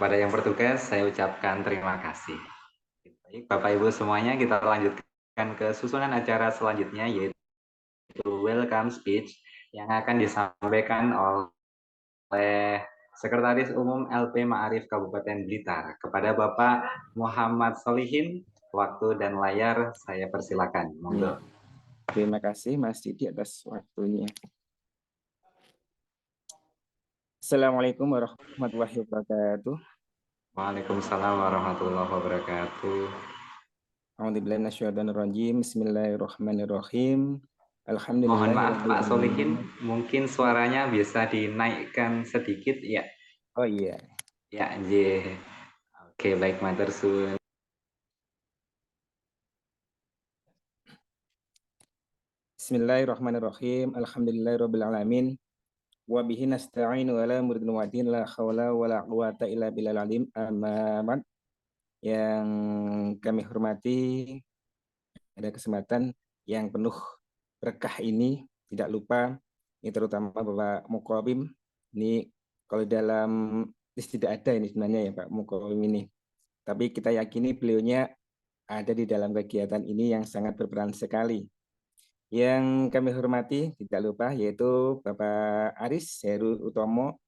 kepada yang bertugas saya ucapkan terima kasih. Baik, Bapak Ibu semuanya, kita lanjutkan ke susunan acara selanjutnya, yaitu welcome speech yang akan disampaikan oleh Sekretaris Umum LP Ma'arif Kabupaten Blitar. Kepada Bapak Muhammad Solihin, waktu dan layar saya persilakan. Monggo. Terima kasih Mas Didi atas waktunya. Assalamualaikum warahmatullahi wabarakatuh. Waalaikumsalam warahmatullahi wabarakatuh. A'udzubillahi Bismillahirrahmanirrahim. Mohon Alhamdulillah. maaf Pak Solihin, mungkin suaranya bisa dinaikkan sedikit ya. Oh iya. Ya, J. Oke, baik matur suwun. Bismillahirrahmanirrahim. Alhamdulillahirabbil alamin. Wa bihi nasta'inu ala muridin wadin la haula wala quwata illa billahil azim. Amma yang kami hormati, ada kesempatan yang penuh berkah ini, tidak lupa ini terutama Bapak Muqawim. Ini kalau dalam tidak ada ini sebenarnya ya Pak Muqawim ini, tapi kita yakini beliaunya ada di dalam kegiatan ini yang sangat berperan sekali. Yang kami hormati tidak lupa yaitu Bapak Aris Heru Utomo,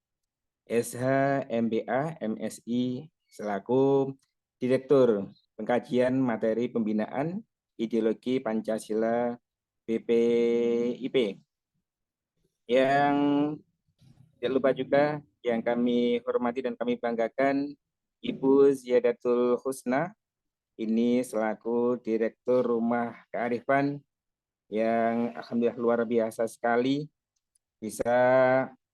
SH, MBA, MSI, selaku Direktur Pengkajian Materi Pembinaan Ideologi Pancasila BPIP. Yang tidak lupa juga yang kami hormati dan kami banggakan Ibu Ziyadatul Husna, ini selaku Direktur Rumah Kearifan yang alhamdulillah luar biasa sekali bisa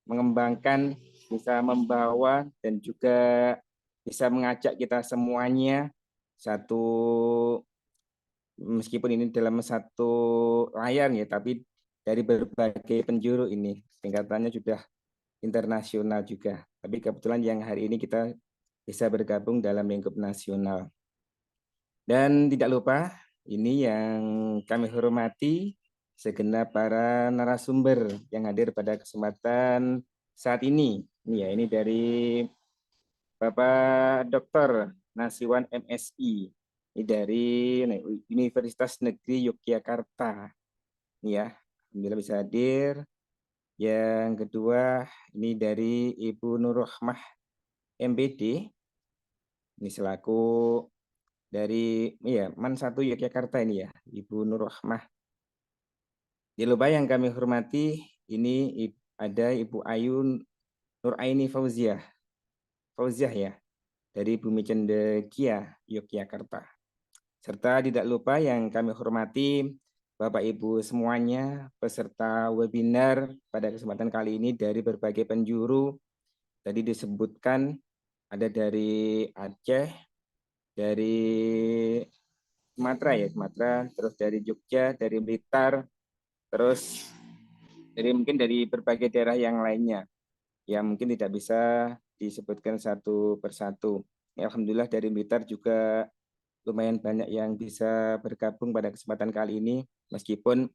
mengembangkan, bisa membawa dan juga bisa mengajak kita semuanya satu, meskipun ini dalam satu layar ya, tapi dari berbagai penjuru ini tingkatannya sudah internasional juga. Tapi kebetulan yang hari ini kita bisa bergabung dalam lingkup nasional. Dan tidak lupa ini yang kami hormati segenap para narasumber yang hadir pada kesempatan saat ini. Ini dari Bapak Dr. Nasiwan MSI, ini dari Universitas Negeri Yogyakarta. Ya, alhamdulillah bisa hadir. Yang kedua ini dari Ibu Nur Rahmah MBD, ini selaku dari MAN 1 Yogyakarta ini ya, Ibu Nur Rahmah. Jangan lupa yang kami hormati, ini ada Ibu Ayu Nur Aini Fauziah ya, dari Bumi Cendekia, Yogyakarta. Serta tidak lupa yang kami hormati Bapak Ibu semuanya, peserta webinar pada kesempatan kali ini dari berbagai penjuru. Tadi disebutkan ada dari Aceh, dari Sumatera, terus dari Jogja, dari Blitar, terus mungkin dari berbagai daerah yang lainnya yang mungkin tidak bisa disebutkan satu persatu. Ya, alhamdulillah dari Blitar juga lumayan banyak yang bisa bergabung pada kesempatan kali ini, meskipun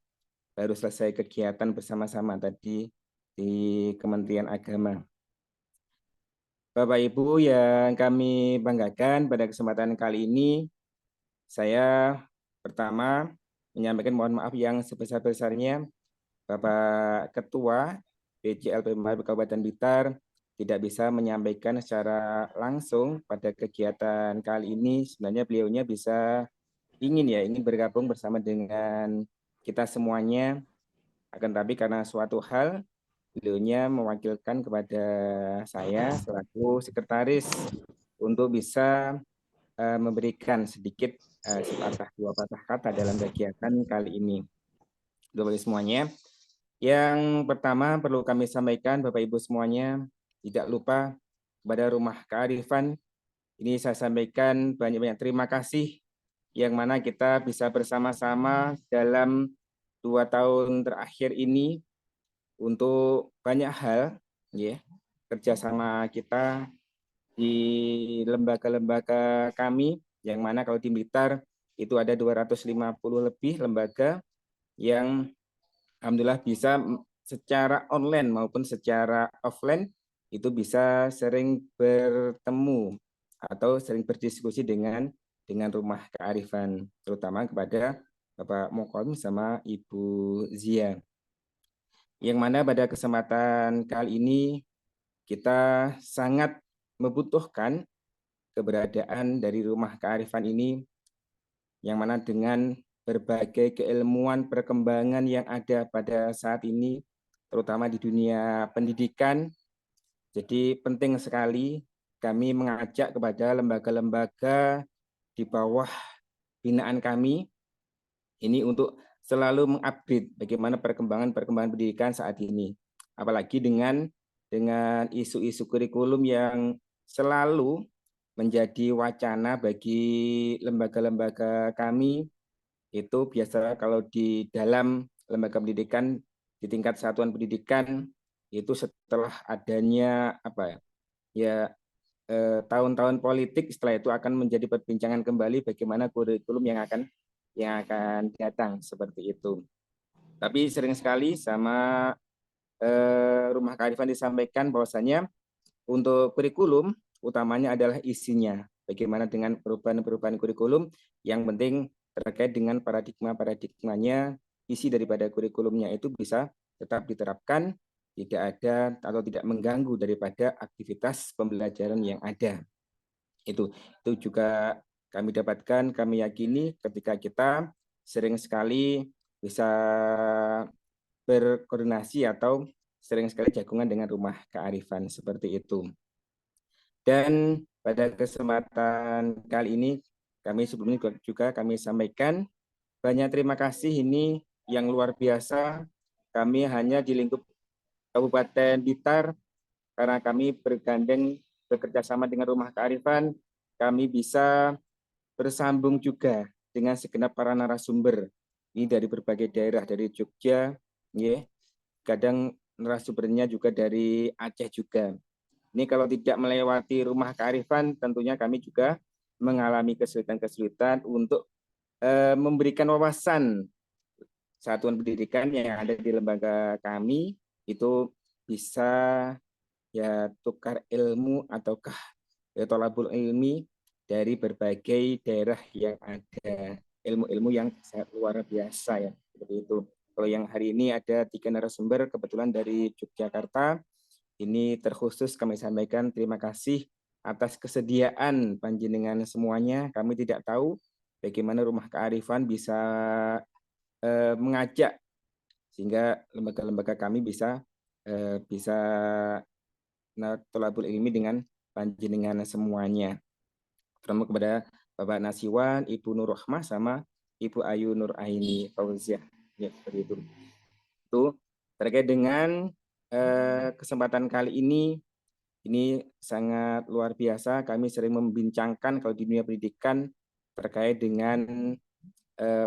baru selesai kegiatan bersama-sama tadi di Kementerian Agama. Bapak Ibu yang kami banggakan, pada kesempatan kali ini saya pertama menyampaikan mohon maaf yang sebesar-besarnya Bapak Ketua PJLP Ma'arif Kabupaten Blitar tidak bisa menyampaikan secara langsung pada kegiatan kali ini. Sebenarnya beliaunya ingin bergabung bersama dengan kita semuanya, akan tapi karena suatu hal beliaunya mewakilkan kepada saya selaku sekretaris untuk bisa memberikan sedikit sepatah dua patah kata dalam kegiatan kali ini. Bapak Ibu semuanya, yang pertama perlu kami sampaikan Bapak Ibu semuanya, tidak lupa kepada Rumah Kearifan, ini saya sampaikan banyak-banyak terima kasih yang mana kita bisa bersama-sama dalam 2 tahun terakhir ini untuk banyak hal, ya, kerjasama kita di lembaga-lembaga kami, yang mana kalau di Blitar itu ada 250 lebih lembaga yang alhamdulillah bisa secara online maupun secara offline itu bisa sering bertemu atau sering berdiskusi dengan rumah kearifan, terutama kepada Bapak Mokom sama Ibu Zia. Yang mana pada kesempatan kali ini kita sangat membutuhkan keberadaan dari rumah kearifan ini, yang mana dengan berbagai keilmuan perkembangan yang ada pada saat ini, terutama di dunia pendidikan, jadi penting sekali kami mengajak kepada lembaga-lembaga di bawah binaan kami ini untuk selalu mengupdate bagaimana perkembangan pendidikan saat ini. Apalagi dengan isu-isu kurikulum yang selalu menjadi wacana bagi lembaga-lembaga kami. Itu biasa kalau di dalam lembaga pendidikan di tingkat satuan pendidikan itu setelah adanya tahun-tahun politik, setelah itu akan menjadi perbincangan kembali bagaimana kurikulum yang akan datang seperti itu. Tapi sering sekali sama Rumah Kearifan disampaikan bahwasanya untuk kurikulum utamanya adalah isinya. Bagaimana dengan perubahan-perubahan kurikulum, yang penting terkait dengan paradigmanya, isi daripada kurikulumnya itu bisa tetap diterapkan, tidak ada atau tidak mengganggu daripada aktivitas pembelajaran yang ada. Itu juga kami dapatkan, kami yakini ketika kita sering sekali bisa berkoordinasi atau sering sekali jagungan dengan rumah kearifan seperti itu. Dan pada kesempatan kali ini kami sebelumnya juga kami sampaikan banyak terima kasih ini yang luar biasa. Kami hanya di lingkup Kabupaten Blitar, karena kami bergandeng bekerja sama dengan Rumah Kearifan, kami bisa bersambung juga dengan segenap para narasumber ini dari berbagai daerah, dari Jogja, ya, kadang narasumbernya juga dari Aceh juga. Ini kalau tidak melewati Rumah Kearifan, tentunya kami juga mengalami kesulitan-kesulitan untuk memberikan wawasan satuan pendidikan yang ada di lembaga kami itu bisa ya tukar ilmu ataukah ya tolabul ilmi dari berbagai daerah yang ada, ilmu-ilmu yang sangat luar biasa ya, seperti itu. Kalau yang hari ini ada 3 narasumber kebetulan dari Yogyakarta, ini terkhusus kami sampaikan terima kasih atas kesediaan panjenengan semuanya. Kami tidak tahu bagaimana Rumah Kearifan bisa mengajak sehingga lembaga-lembaga kami bisa tolabul ilmi dengan panjenengan semuanya. Terima kepada Bapak Nasiwan, Ibu Nur Rahmah, sama Ibu Ayu Nur Aini Fauziah. Ya, seperti itu. Itu terkait dengan kesempatan kali ini sangat luar biasa. Kami sering membincangkan kalau di dunia pendidikan terkait dengan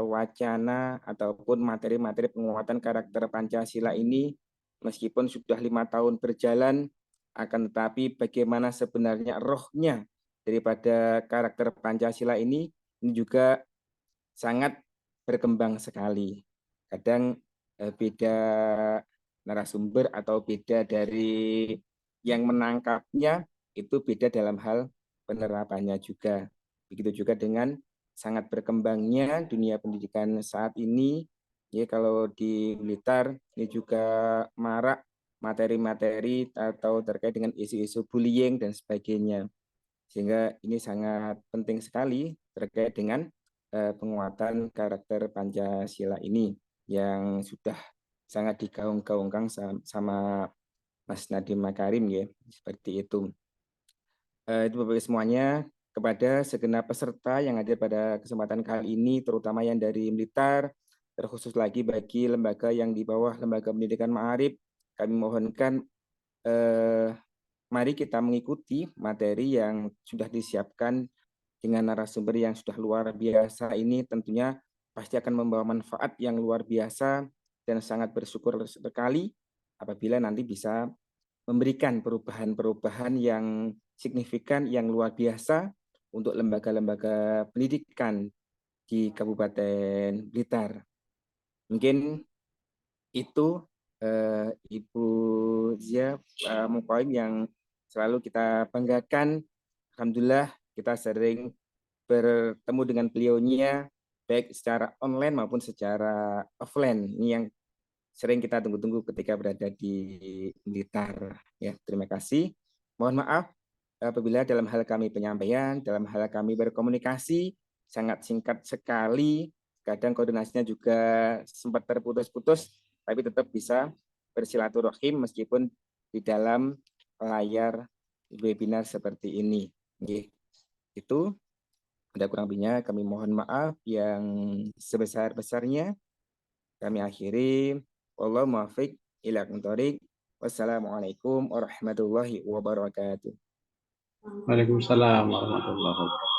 wacana ataupun materi-materi penguatan karakter Pancasila ini, meskipun sudah 5 tahun berjalan, akan tetapi bagaimana sebenarnya rohnya daripada karakter Pancasila ini juga sangat berkembang sekali. Kadang beda narasumber atau beda dari yang menangkapnya, itu beda dalam hal penerapannya juga. Begitu juga dengan sangat berkembangnya dunia pendidikan saat ini. Ya, kalau di Blitar ini juga marak materi-materi atau terkait dengan isu-isu bullying dan sebagainya. Sehingga ini sangat penting sekali terkait dengan penguatan karakter Pancasila ini yang sudah sangat digaung-gaungkan sama Mas Nadiem Makarim ya, seperti itu. Itu Bapak semuanya, kepada segenap peserta yang hadir pada kesempatan kali ini, terutama yang dari Blitar, terkhusus lagi bagi lembaga yang di bawah Lembaga Pendidikan Ma'arif, kami mohonkan mari kita mengikuti materi yang sudah disiapkan dengan narasumber yang sudah luar biasa ini, tentunya pasti akan membawa manfaat yang luar biasa, dan sangat bersyukur sekali apabila nanti bisa memberikan perubahan-perubahan yang signifikan, yang luar biasa untuk lembaga-lembaga pendidikan di Kabupaten Blitar. Mungkin itu Ibu Zia Mukoim yang selalu kita banggakan. Alhamdulillah kita sering bertemu dengan beliaunya baik secara online maupun secara offline. Ini yang sering kita tunggu-tunggu ketika berada di Blitar. Ya, terima kasih. Mohon maaf apabila dalam hal kami penyampaian, dalam hal kami berkomunikasi sangat singkat sekali, kadang koordinasinya juga sempat terputus-putus, tapi tetap bisa bersilaturahim meskipun di dalam layar webinar seperti ini. Itu ada kurang lebihnya kami mohon maaf yang sebesar-besarnya. Kami akhiri. Wallahu muwaffiq ila aqwamit. Wassalamualaikum warahmatullahi wabarakatuh. Waalaikumsalam warahmatullahi wabarakatuh.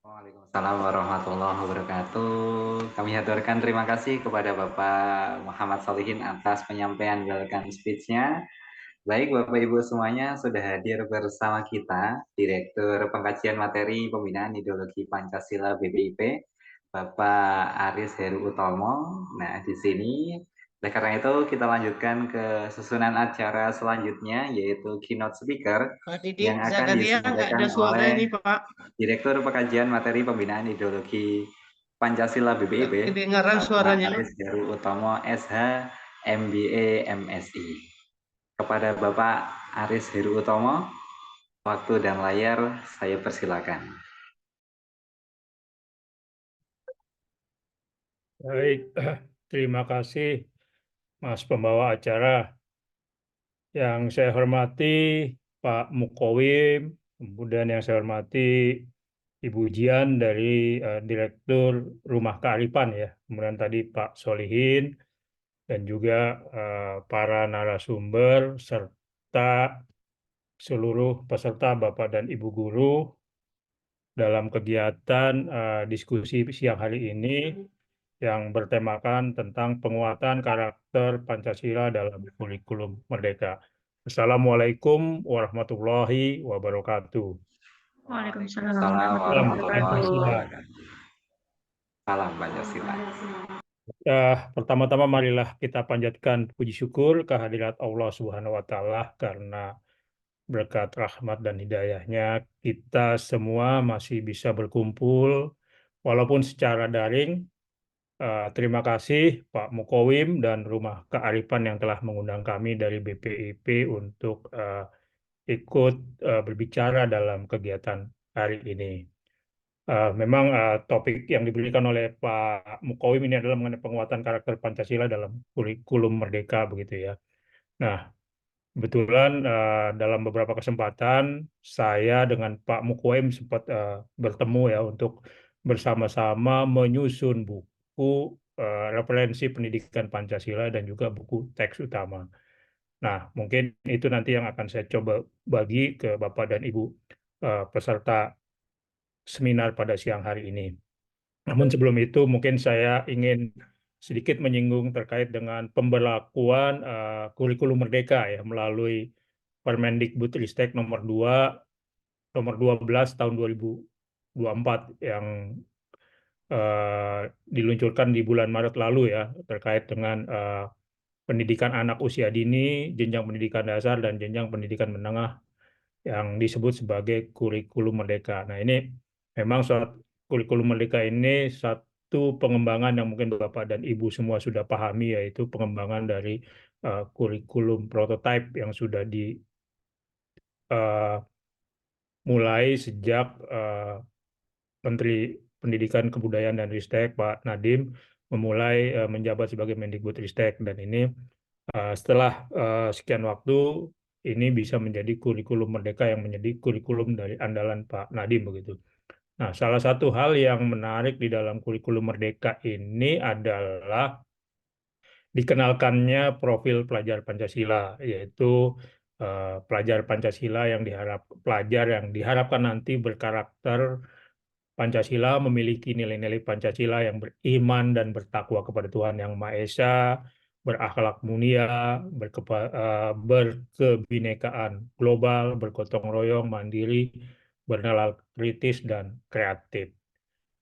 Waalaikumsalam warahmatullahi wabarakatuh. Kami haturkan terima kasih kepada Bapak Muhammad Solihin atas penyampaian welcome speech-nya. Baik, Bapak Ibu semuanya sudah hadir bersama kita, Direktur Pengkajian Materi Pembinaan Ideologi Pancasila BPIP, Bapak Aris Heru Utomo. Nah, di sini, oleh karena itu kita lanjutkan ke susunan acara selanjutnya, yaitu keynote speaker Pak Didi, yang akan Zakaria nggak disampaikan ada suara oleh ini, Pak. Direktur Pengkajian Materi Pembinaan Ideologi Pancasila BPIP, Kedengaran Bapak suaranya. Aris Heru Utomo, SH, MBA, MSI. Kepada Bapak Aris Heru Utomo, waktu dan layar saya persilakan. Baik, terima kasih Mas pembawa acara. Yang saya hormati Pak Mukowim, kemudian yang saya hormati Ibu Jian dari Direktur Rumah Kearifan ya, kemudian tadi Pak Solihin dan juga para narasumber serta seluruh peserta Bapak dan Ibu guru dalam kegiatan diskusi siang hari ini yang bertemakan tentang penguatan karakter Pancasila dalam kurikulum Merdeka. Assalamualaikum warahmatullahi wabarakatuh. Waalaikumsalam Salam Salam warahmatullahi Pancasila. wabarakatuh. Salam Pancasila. Pertama-tama marilah kita panjatkan puji syukur kehadirat Allah Subhanahu wa Ta'ala karena berkat rahmat dan hidayahnya kita semua masih bisa berkumpul walaupun secara daring. Terima kasih Pak Mukowim dan Rumah Kearifan yang telah mengundang kami dari BPIP untuk ikut berbicara dalam kegiatan hari ini. Memang topik yang diberikan oleh Pak Mukowim ini adalah mengenai penguatan karakter Pancasila dalam kurikulum Merdeka begitu ya. Nah, kebetulan dalam beberapa kesempatan saya dengan Pak Mukowim sempat bertemu ya untuk bersama-sama menyusun buku referensi pendidikan Pancasila dan juga buku teks utama. Nah, mungkin itu nanti yang akan saya coba bagi ke Bapak dan Ibu peserta seminar pada siang hari ini. Namun sebelum itu mungkin saya ingin sedikit menyinggung terkait dengan pemberlakuan kurikulum Merdeka ya melalui Permendikbudristek nomor 12 tahun 2024 yang diluncurkan di bulan Maret lalu ya terkait dengan pendidikan anak usia dini, jenjang pendidikan dasar dan jenjang pendidikan menengah yang disebut sebagai kurikulum Merdeka. Nah, ini memang kurikulum Merdeka ini satu pengembangan yang mungkin Bapak dan Ibu semua sudah pahami, yaitu pengembangan dari kurikulum prototipe yang sudah dimulai sejak Menteri Pendidikan, Kebudayaan, dan Ristek, Pak Nadiem, memulai menjabat sebagai Mendikbudristek. Dan ini setelah sekian waktu, ini bisa menjadi kurikulum Merdeka yang menjadi kurikulum dari andalan Pak Nadiem begitu. Nah, salah satu hal yang menarik di dalam kurikulum Merdeka ini adalah dikenalkannya profil pelajar Pancasila, yaitu pelajar Pancasila pelajar yang diharapkan nanti berkarakter Pancasila, memiliki nilai-nilai Pancasila yang beriman dan bertakwa kepada Tuhan Yang Maha Esa, berakhlak mulia, berkebinekaan global, bergotong royong, mandiri, bernalar kritis, dan kreatif.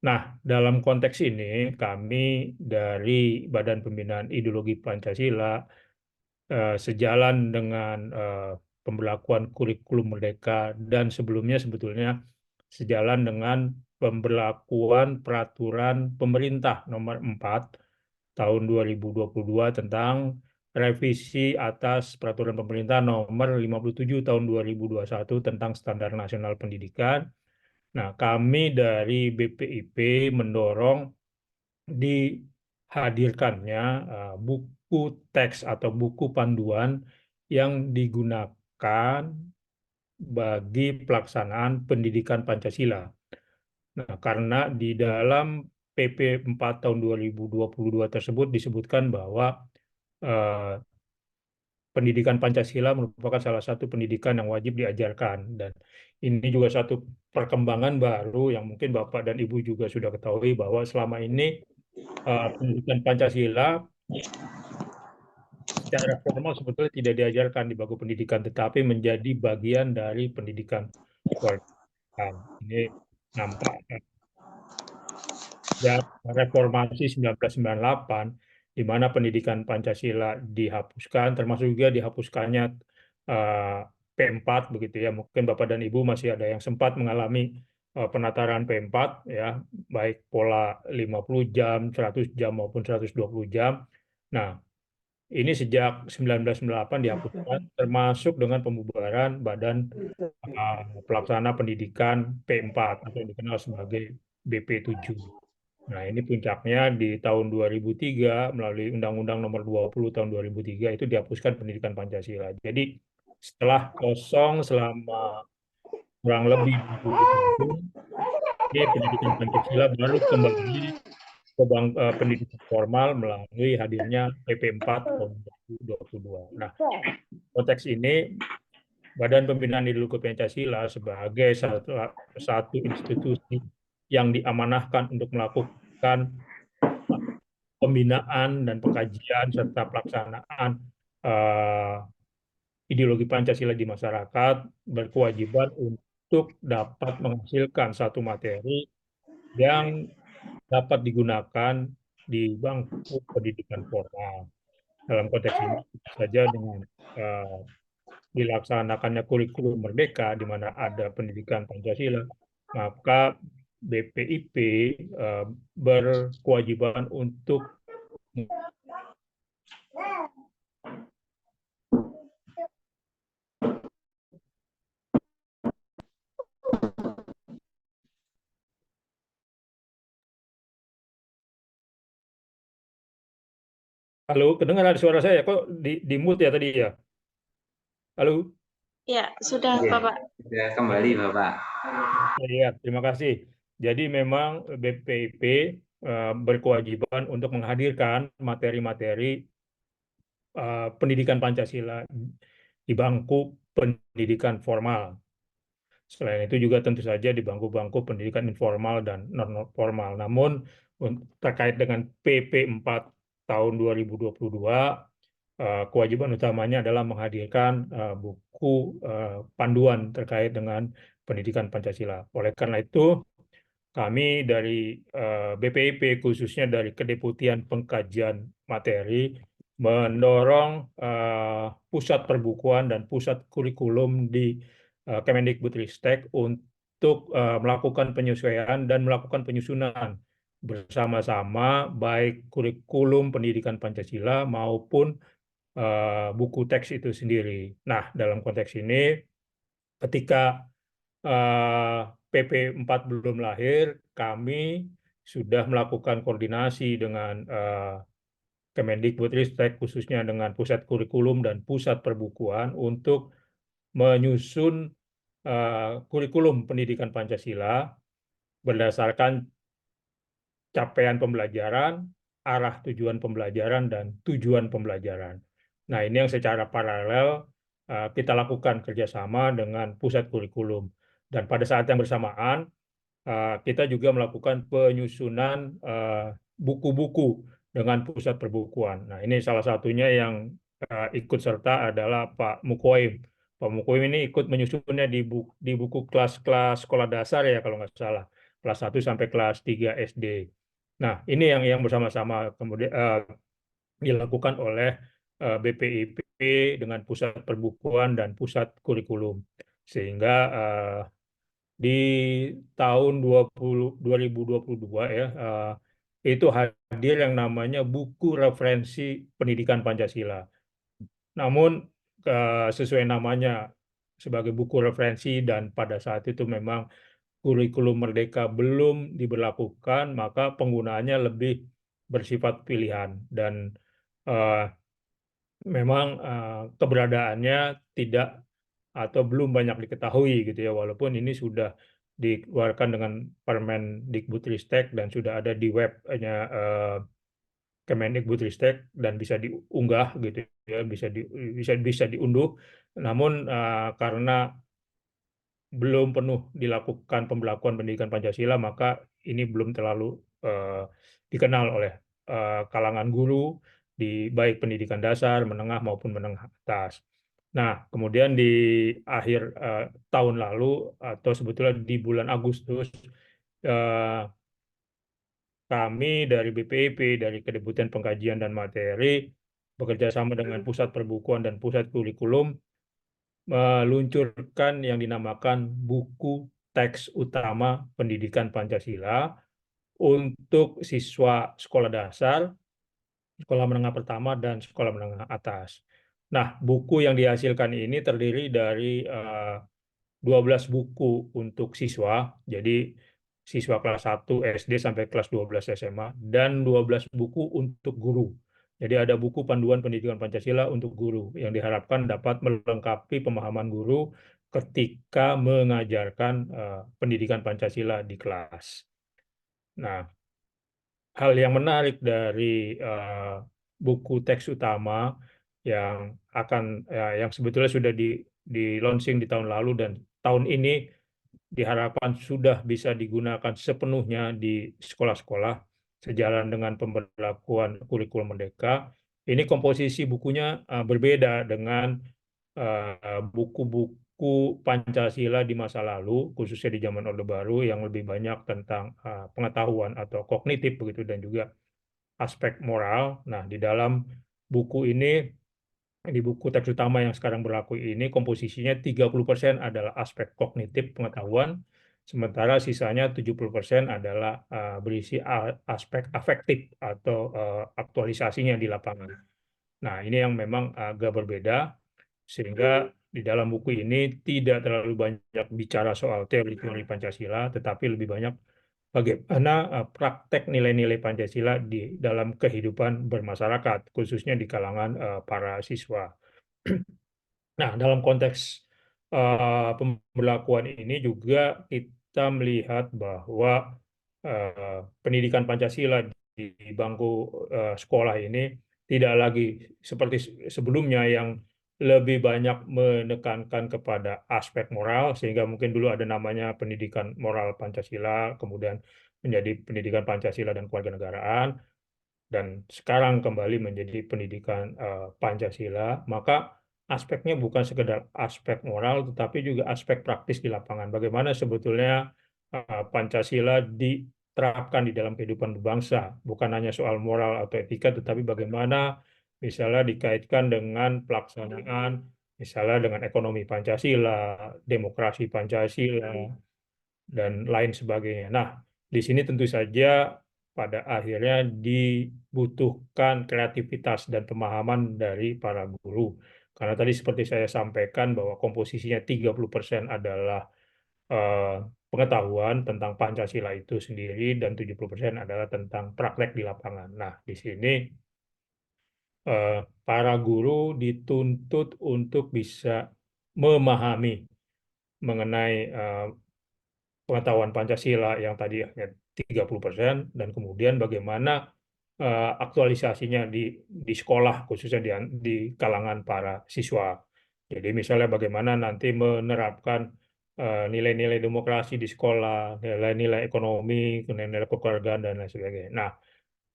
Nah, dalam konteks ini kami dari Badan Pembinaan Ideologi Pancasila sejalan dengan pemberlakuan kurikulum Merdeka dan sebelumnya sebetulnya sejalan dengan pemberlakuan peraturan pemerintah nomor 4 tahun 2022 tentang revisi atas peraturan pemerintah nomor 57 tahun 2021 tentang standar nasional pendidikan. Nah, kami dari BPIP mendorong dihadirkannya buku teks atau buku panduan yang digunakan bagi pelaksanaan pendidikan Pancasila. Nah, karena di dalam PP 4 tahun 2022 tersebut disebutkan bahwa pendidikan Pancasila merupakan salah satu pendidikan yang wajib diajarkan. Dan ini juga satu perkembangan baru yang mungkin Bapak dan Ibu juga sudah ketahui bahwa selama ini pendidikan Pancasila secara formal sebetulnya tidak diajarkan di bangku pendidikan, tetapi menjadi bagian dari pendidikan kewarganegaraan. Ini nampak ya, reformasi 1998, di mana pendidikan Pancasila dihapuskan, termasuk juga dihapuskannya P4 begitu ya. Mungkin Bapak dan Ibu masih ada yang sempat mengalami penataran P4 ya, baik pola 50 jam, 100 jam maupun 120 jam. Nah, ini sejak 1998 dihapuskan, termasuk dengan pembubaran Badan Pelaksana Pendidikan P4 atau yang dikenal sebagai BP7. Nah, ini puncaknya di tahun 2003 melalui Undang-Undang Nomor 20 tahun 2003 itu dihapuskan pendidikan Pancasila. Jadi setelah kosong selama kurang lebih 20 tahun, ini pendidikan Pancasila baru kembali ke pendidikan formal melalui hadirnya PP 4 tahun 2022. Nah, konteks ini Badan Pembinaan Ideologi Pancasila sebagai satu institusi yang diamanahkan untuk melakukan pembinaan dan pengkajian serta pelaksanaan ideologi Pancasila di masyarakat berkewajiban untuk dapat menghasilkan satu materi yang dapat digunakan di bangku pendidikan formal. Dalam konteks ini saja dengan dilaksanakannya kurikulum Merdeka di mana ada pendidikan Pancasila, maka BPIP berkewajiban untuk Halo, kedengar ada suara saya? Kok di mute ya tadi ya? Halo? Ya, sudah Oke, Bapak. sudah kembali Bapak. Iya, terima kasih. Jadi memang BPIP berkewajiban untuk menghadirkan materi-materi pendidikan Pancasila di bangku pendidikan formal. Selain itu juga tentu saja di bangku-bangku pendidikan informal dan non-formal. Namun terkait dengan PP 4 tahun 2022, kewajiban utamanya adalah menghadirkan buku panduan terkait dengan pendidikan Pancasila. Oleh karena itu, kami dari BPIP khususnya dari Kedeputian Pengkajian Materi mendorong pusat perbukuan dan pusat kurikulum di Kemendikbudristek untuk melakukan penyesuaian dan melakukan penyusunan bersama-sama baik kurikulum pendidikan Pancasila maupun buku teks itu sendiri. Nah, dalam konteks ini ketika PP 4 belum lahir, kami sudah melakukan koordinasi dengan Kemendikbudristek khususnya dengan Pusat Kurikulum dan Pusat Perbukuan untuk menyusun kurikulum pendidikan Pancasila berdasarkan capaian pembelajaran, arah tujuan pembelajaran, dan tujuan pembelajaran. Nah, ini yang secara paralel kita lakukan kerjasama dengan pusat kurikulum. Dan pada saat yang bersamaan, kita juga melakukan penyusunan buku-buku dengan pusat perbukuan. Nah, ini salah satunya yang ikut serta adalah Pak Mukoim. Pak Mukoim ini ikut menyusunnya di buku kelas-kelas sekolah dasar ya kalau nggak salah, kelas 1 sampai kelas 3 SD. Nah, ini yang bersama-sama kemudian dilakukan oleh BPIP dengan pusat perbukuan dan pusat kurikulum. Sehingga di tahun 2022 ya, itu hadir yang namanya buku referensi pendidikan Pancasila. Namun sesuai namanya sebagai buku referensi dan pada saat itu memang kurikulum Merdeka belum diberlakukan, maka penggunaannya lebih bersifat pilihan dan memang keberadaannya tidak atau belum banyak diketahui gitu ya, walaupun ini sudah dikeluarkan dengan Permendikbudristek dan sudah ada di webnya Kemendikbudristek dan bisa diunggah gitu ya, bisa diunduh. Namun karena belum penuh dilakukan pembelakuan pendidikan Pancasila, maka ini belum terlalu dikenal oleh kalangan guru di baik pendidikan dasar, menengah maupun menengah atas. Nah, kemudian di akhir tahun lalu atau sebetulnya di bulan Agustus, kami dari BPIP, dari Kedeputian Pengkajian dan Materi, bekerja sama dengan Pusat Perbukuan dan Pusat Kurikulum, meluncurkan yang dinamakan buku teks utama pendidikan Pancasila untuk siswa sekolah dasar, sekolah menengah pertama, dan sekolah menengah atas. Nah, buku yang dihasilkan ini terdiri dari 12 buku untuk siswa, jadi siswa kelas 1 SD sampai kelas 12 SMA, dan 12 buku untuk guru. Jadi ada buku panduan pendidikan Pancasila untuk guru yang diharapkan dapat melengkapi pemahaman guru ketika mengajarkan pendidikan Pancasila di kelas. Nah, hal yang menarik dari buku teks utama yang sebetulnya sudah di launching di tahun lalu dan tahun ini diharapkan sudah bisa digunakan sepenuhnya di sekolah-sekolah sejalan dengan pemberlakuan kurikulum Merdeka. Ini komposisi bukunya berbeda dengan buku-buku Pancasila di masa lalu, khususnya di zaman Orde Baru yang lebih banyak tentang pengetahuan atau kognitif begitu dan juga aspek moral. Nah, di dalam buku ini, di buku teks utama yang sekarang berlaku ini, komposisinya 30% adalah aspek kognitif pengetahuan, sementara sisanya 70% adalah berisi aspek afektif atau aktualisasinya di lapangan. Nah, ini yang memang agak berbeda, sehingga di dalam buku ini tidak terlalu banyak bicara soal teori-teori Pancasila, tetapi lebih banyak bagaimana praktek nilai-nilai Pancasila di dalam kehidupan bermasyarakat, khususnya di kalangan para siswa. Nah, dalam konteks pemberlakuan ini juga kita melihat bahwa pendidikan Pancasila di bangku sekolah ini tidak lagi seperti sebelumnya yang lebih banyak menekankan kepada aspek moral, sehingga mungkin dulu ada namanya pendidikan moral Pancasila, kemudian menjadi pendidikan Pancasila dan kewarganegaraan, dan sekarang kembali menjadi pendidikan Pancasila. Maka aspeknya bukan sekedar aspek moral, tetapi juga aspek praktis di lapangan. Bagaimana sebetulnya Pancasila diterapkan di dalam kehidupan berbangsa, bukan hanya soal moral atau etika, tetapi bagaimana misalnya dikaitkan dengan pelaksanaan, misalnya dengan ekonomi Pancasila, demokrasi Pancasila, dan lain sebagainya. Nah, di sini tentu saja pada akhirnya dibutuhkan kreativitas dan pemahaman dari para guru. Karena tadi seperti saya sampaikan bahwa komposisinya 30% adalah pengetahuan tentang Pancasila itu sendiri dan 70% adalah tentang praktek di lapangan. Nah, di sini para guru dituntut untuk bisa memahami mengenai pengetahuan Pancasila yang tadi hanya 30% dan kemudian bagaimana aktualisasinya di sekolah khususnya di kalangan para siswa. Jadi misalnya bagaimana nanti menerapkan nilai-nilai demokrasi di sekolah, nilai-nilai ekonomi, nilai-nilai kekeluargaan dan lain sebagainya. Nah,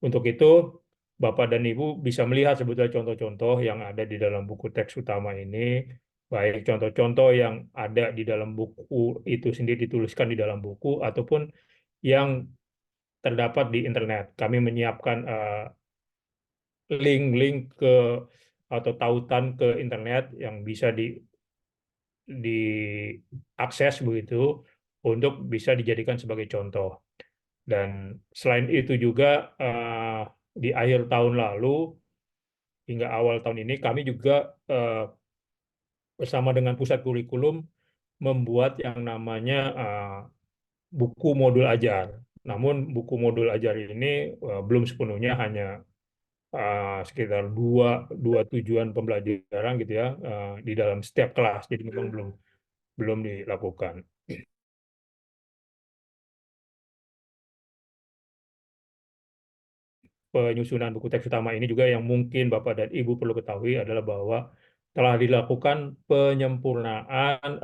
untuk itu Bapak dan Ibu bisa melihat sebetulnya contoh-contoh yang ada di dalam buku teks utama ini, baik contoh-contoh yang ada di dalam buku itu sendiri dituliskan di dalam buku ataupun yang terdapat di internet. Kami menyiapkan link-link ke atau tautan ke internet yang bisa diakses begitu untuk bisa dijadikan sebagai contoh. Dan selain itu juga di akhir tahun lalu hingga awal tahun ini kami juga bersama dengan pusat kurikulum membuat yang namanya buku modul ajar. Namun buku modul ajar ini belum sepenuhnya hanya sekitar dua tujuan pembelajaran gitu ya di dalam setiap kelas. Jadi memang belum dilakukan. Penyusunan buku teks utama ini juga yang mungkin Bapak dan Ibu perlu ketahui adalah bahwa telah dilakukan penyempurnaan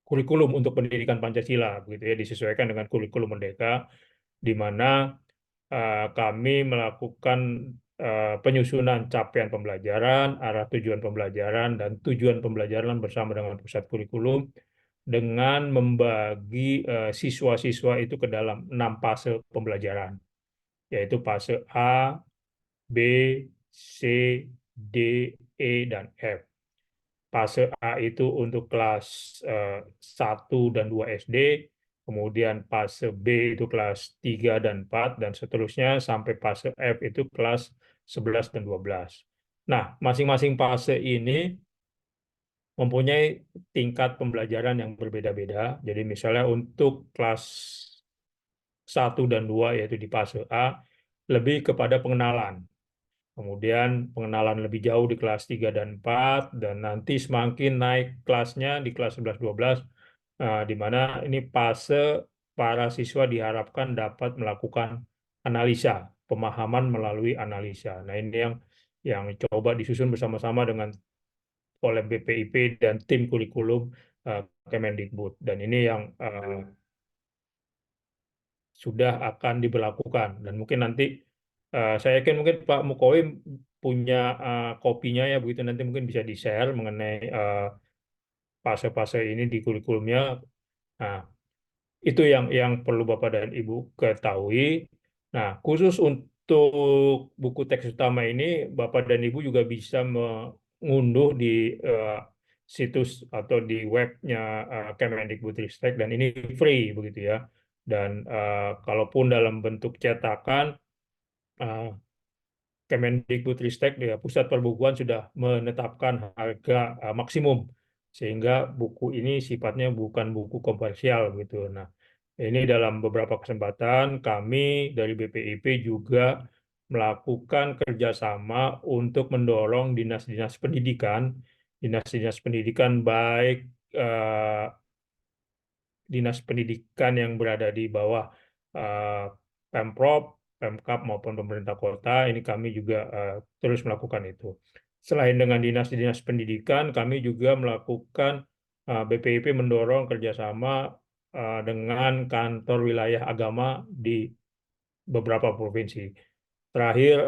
kurikulum untuk pendidikan Pancasila, begitu ya, disesuaikan dengan kurikulum Merdeka, di mana kami melakukan penyusunan capaian pembelajaran, arah tujuan pembelajaran, dan tujuan pembelajaran bersama dengan pusat kurikulum dengan membagi siswa-siswa itu ke dalam 6 fase pembelajaran, yaitu fase A, B, C, D, E, dan F. Fase A itu untuk kelas 1 dan 2 SD, kemudian fase B itu kelas 3 dan 4, dan seterusnya sampai fase F itu kelas 11 dan 12. Nah, masing-masing fase ini mempunyai tingkat pembelajaran yang berbeda-beda. Jadi misalnya untuk kelas 1 dan 2 yaitu di fase A, lebih kepada pengenalan. Kemudian pengenalan lebih jauh di kelas 3 dan 4, dan nanti semakin naik kelasnya di kelas 11-12, di mana ini fase para siswa diharapkan dapat melakukan analisa, pemahaman melalui analisa. Nah, ini yang coba disusun bersama-sama dengan oleh BPIP dan tim kurikulum Kemendikbud. Dan ini yang sudah akan diberlakukan, dan mungkin nanti saya yakin mungkin Pak Mukowi punya kopinya ya, begitu nanti mungkin bisa di-share mengenai fase-fase ini di kurikulumnya. Nah, itu yang perlu Bapak dan Ibu ketahui. Nah, khusus untuk buku teks utama ini, Bapak dan Ibu juga bisa mengunduh di situs atau di webnya Kemendikbudristek, dan ini free begitu ya. Dan kalaupun dalam bentuk cetakan, Kemendikbudristek ya, Pusat Perbukuan sudah menetapkan harga maksimum, sehingga buku ini sifatnya bukan buku komersial gitu. Nah, ini dalam beberapa kesempatan kami dari BPIP juga melakukan kerjasama untuk mendorong dinas-dinas pendidikan baik dinas pendidikan yang berada di bawah Pemprov, Pemkab maupun pemerintah kota. Ini kami juga terus melakukan itu. Selain dengan dinas-dinas pendidikan, kami juga melakukan BPIP mendorong kerjasama dengan kantor wilayah agama di beberapa provinsi. Terakhir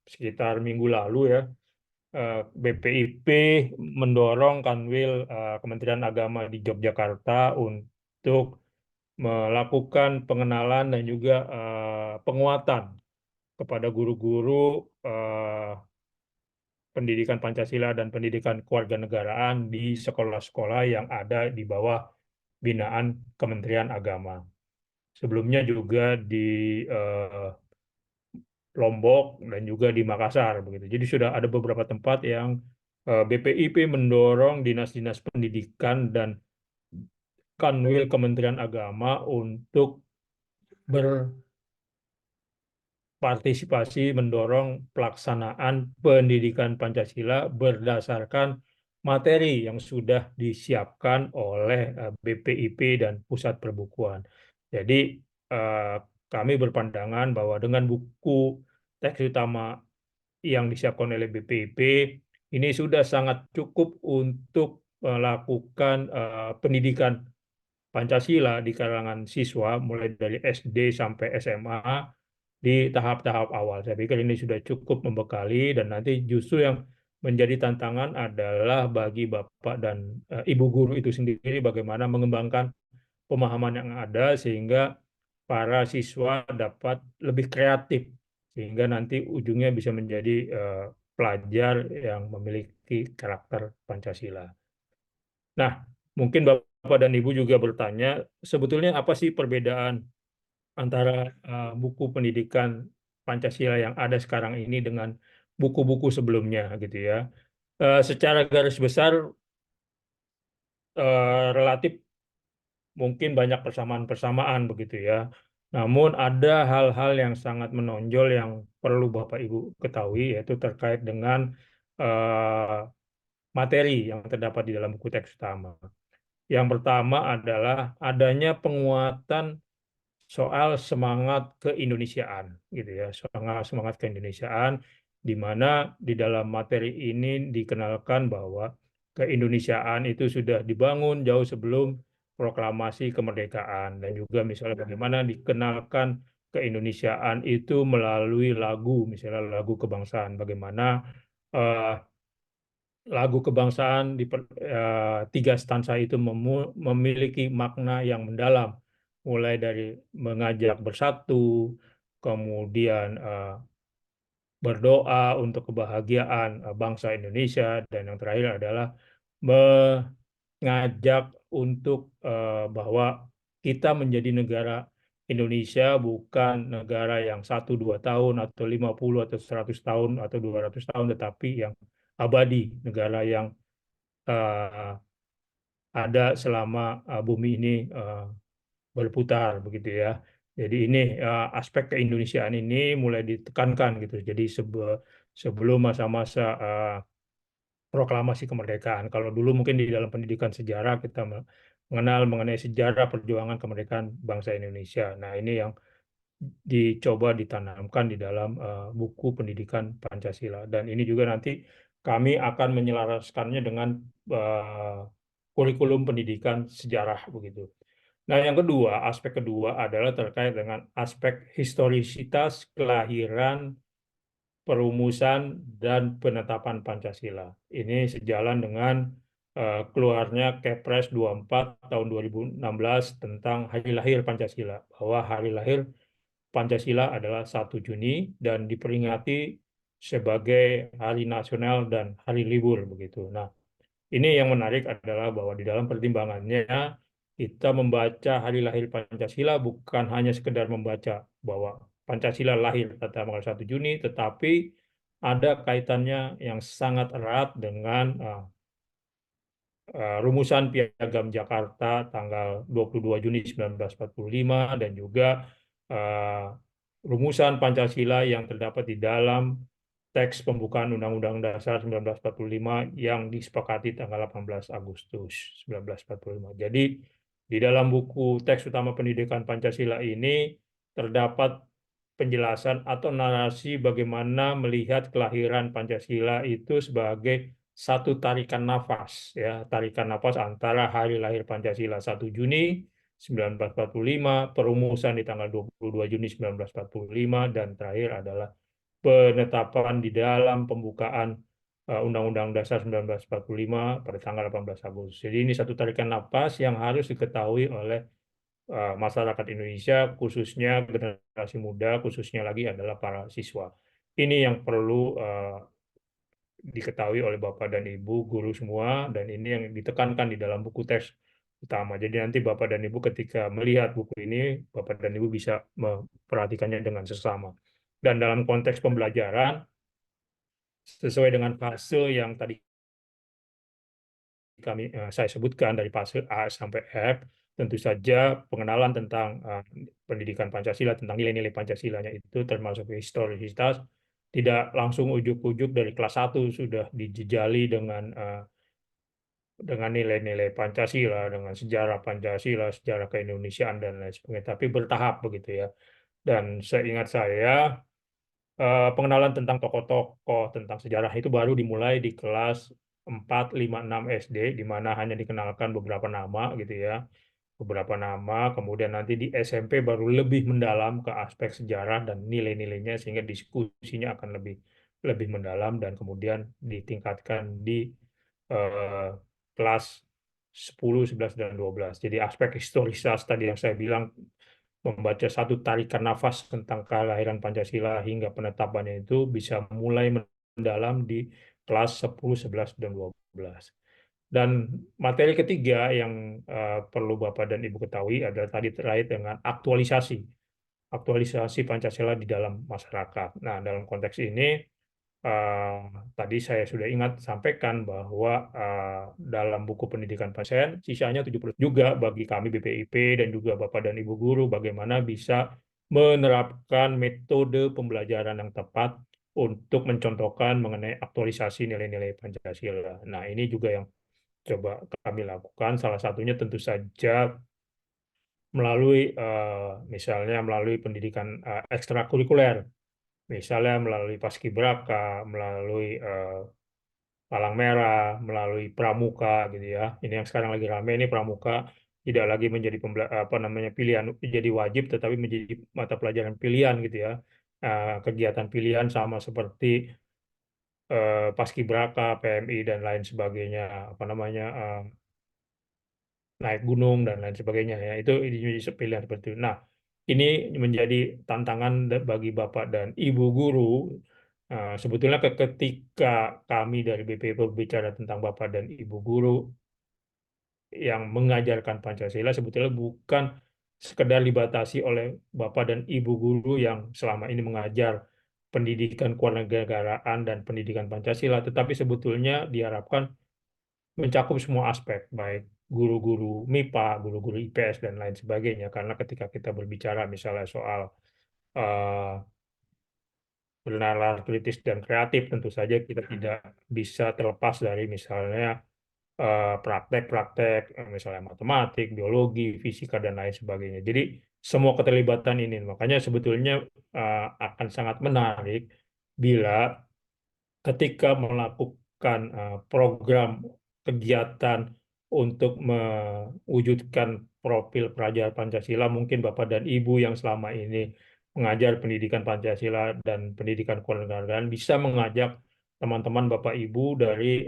sekitar minggu lalu ya, BPIP mendorong Kanwil Kementerian Agama di Yogyakarta untuk melakukan pengenalan dan juga penguatan kepada guru-guru pendidikan Pancasila dan pendidikan kewarganegaraan di sekolah-sekolah yang ada di bawah binaan Kementerian Agama. Sebelumnya juga di Lombok dan juga di Makassar begitu. Jadi sudah ada beberapa tempat yang BPIP mendorong dinas-dinas pendidikan dan Kanwil Kementerian Agama untuk berpartisipasi mendorong pelaksanaan pendidikan Pancasila berdasarkan materi yang sudah disiapkan oleh BPIP dan Pusat Perbukuan. Jadi kami berpandangan bahwa dengan buku teks utama yang disiapkan oleh BPIP ini sudah sangat cukup untuk melakukan pendidikan Pancasila di kalangan siswa mulai dari SD sampai SMA di tahap-tahap awal. Saya pikir ini sudah cukup membekali, dan nanti justru yang menjadi tantangan adalah bagi Bapak dan Ibu guru itu sendiri bagaimana mengembangkan pemahaman yang ada sehingga para siswa dapat lebih kreatif sehingga nanti ujungnya bisa menjadi pelajar yang memiliki karakter Pancasila. Nah, mungkin Bapak dan Ibu juga bertanya, sebetulnya apa sih perbedaan antara buku pendidikan Pancasila yang ada sekarang ini dengan buku-buku sebelumnya gitu ya. Secara garis besar relatif mungkin banyak persamaan-persamaan begitu ya. Namun ada hal-hal yang sangat menonjol yang perlu Bapak Ibu ketahui, yaitu terkait dengan eh, materi yang terdapat di dalam buku teks utama. Yang pertama adalah adanya penguatan soal semangat keindonesiaan, gitu ya, semangat semangat keindonesiaan, di mana di dalam materi ini dikenalkan bahwa keindonesiaan itu sudah dibangun jauh sebelum proklamasi kemerdekaan, dan juga misalnya bagaimana dikenalkan keindonesiaan itu melalui lagu, misalnya lagu kebangsaan, bagaimana eh, lagu kebangsaan di tiga stansa itu memiliki makna yang mendalam, mulai dari mengajak bersatu, kemudian berdoa untuk kebahagiaan bangsa Indonesia, dan yang terakhir adalah mengajak untuk bahwa kita menjadi negara Indonesia bukan negara yang 1-2 tahun atau 50 atau 100 tahun atau 200 tahun, tetapi yang abadi, negara yang eh, ada selama bumi ini berputar begitu ya. Jadi ini aspek keindonesiaan ini mulai ditekankan gitu. Jadi sebelum masa-masa proklamasi kemerdekaan. Kalau dulu mungkin di dalam pendidikan sejarah kita mengenal mengenai sejarah perjuangan kemerdekaan bangsa Indonesia. Nah, ini yang dicoba ditanamkan di dalam buku pendidikan Pancasila. Dan ini juga nanti kami akan menyelaraskannya dengan kurikulum pendidikan sejarah begitu. Nah, yang kedua, aspek kedua adalah terkait dengan aspek historisitas kelahiran, perumusan, dan penetapan Pancasila. Ini sejalan dengan keluarnya Kepres 24 tahun 2016 tentang hari lahir Pancasila, bahwa hari lahir Pancasila adalah 1 Juni dan diperingati sebagai hari nasional dan hari libur begitu. Nah, ini yang menarik adalah bahwa di dalam pertimbangannya kita membaca hari lahir Pancasila bukan hanya sekedar membaca bahwa Pancasila lahir pada tanggal 1 Juni, tetapi ada kaitannya yang sangat erat dengan rumusan Piagam Jakarta tanggal 22 Juni 1945, dan juga uh, rumusan Pancasila yang terdapat di dalam teks pembukaan Undang-Undang Dasar 1945 yang disepakati tanggal 18 Agustus 1945. Jadi di dalam buku teks utama pendidikan Pancasila ini terdapat penjelasan atau narasi bagaimana melihat kelahiran Pancasila itu sebagai satu tarikan nafas, ya, tarikan nafas antara hari lahir Pancasila 1 Juni 1945, perumusan di tanggal 22 Juni 1945, dan terakhir adalah penetapan di dalam pembukaan Undang-Undang Dasar 1945 pada tanggal 18 Agustus. Jadi ini satu tarikan nafas yang harus diketahui oleh masyarakat Indonesia, khususnya generasi muda, khususnya lagi adalah para siswa. Ini yang perlu diketahui oleh Bapak dan Ibu, guru semua, dan ini yang ditekankan di dalam buku teks utama. Jadi nanti Bapak dan Ibu ketika melihat buku ini, Bapak dan Ibu bisa memperhatikannya dengan sesama. Dan dalam konteks pembelajaran, sesuai dengan fase yang tadi saya sebutkan, dari fase A sampai F, tentu saja pengenalan tentang pendidikan Pancasila, tentang nilai-nilai Pancasilanya itu termasuk historisitas, tidak langsung ujuk-ujuk dari kelas 1 sudah dijejali dengan nilai-nilai Pancasila, dengan sejarah Pancasila, sejarah keindonesiaan, dan lain sebagainya, tapi bertahap begitu ya. Dan seingat saya, pengenalan tentang tokoh-tokoh, tentang sejarah itu baru dimulai di kelas 4, 5, 6 SD, di mana hanya dikenalkan beberapa nama gitu ya, beberapa nama, kemudian nanti di SMP baru lebih mendalam ke aspek sejarah dan nilai-nilainya, sehingga diskusinya akan lebih lebih mendalam, dan kemudian ditingkatkan di eh, kelas 10, 11, dan 12. Jadi aspek historisas tadi yang saya bilang membaca satu tarikan nafas tentang kelahiran Pancasila hingga penetapannya itu bisa mulai mendalam di kelas 10, 11, dan 12. Dan materi ketiga yang perlu Bapak dan Ibu ketahui adalah tadi terkait dengan aktualisasi Pancasila di dalam masyarakat. Nah, dalam konteks ini eh, tadi saya sudah ingat sampaikan bahwa dalam buku pendidikan pasien sisanya 70 juga bagi kami BPIP dan juga Bapak dan Ibu guru bagaimana bisa menerapkan metode pembelajaran yang tepat untuk mencontohkan mengenai aktualisasi nilai-nilai Pancasila. Nah, ini juga yang coba kami lakukan. Salah satunya tentu saja melalui misalnya melalui pendidikan ekstrakurikuler, misalnya melalui paskibraka, melalui palang merah, melalui pramuka gitu ya. Ini yang sekarang lagi rame ini pramuka tidak lagi menjadi apa namanya pilihan jadi wajib tetapi menjadi mata pelajaran pilihan gitu ya. Kegiatan pilihan sama seperti paskibraka, PMI dan lain sebagainya apa namanya naik gunung dan lain sebagainya ya itu pilihan seperti itu. Nah ini menjadi tantangan bagi Bapak dan Ibu guru. Sebetulnya ketika kami dari BPI berbicara tentang Bapak dan Ibu guru yang mengajarkan Pancasila sebetulnya bukan sekedar dibatasi oleh Bapak dan Ibu guru yang selama ini mengajar pendidikan kewarganegaraan dan pendidikan Pancasila, tetapi sebetulnya diharapkan mencakup semua aspek, baik guru-guru MIPA, guru-guru IPS, dan lain sebagainya. Karena ketika kita berbicara misalnya soal eh, bernalar kritis dan kreatif, tentu saja kita tidak bisa terlepas dari misalnya praktek-praktek, misalnya matematik, biologi, fisika, dan lain sebagainya. Jadi semua keterlibatan ini, makanya sebetulnya akan sangat menarik bila ketika melakukan program kegiatan untuk mewujudkan profil pelajar Pancasila, mungkin Bapak dan Ibu yang selama ini mengajar pendidikan Pancasila dan pendidikan kewarganegaraan bisa mengajak teman-teman Bapak Ibu dari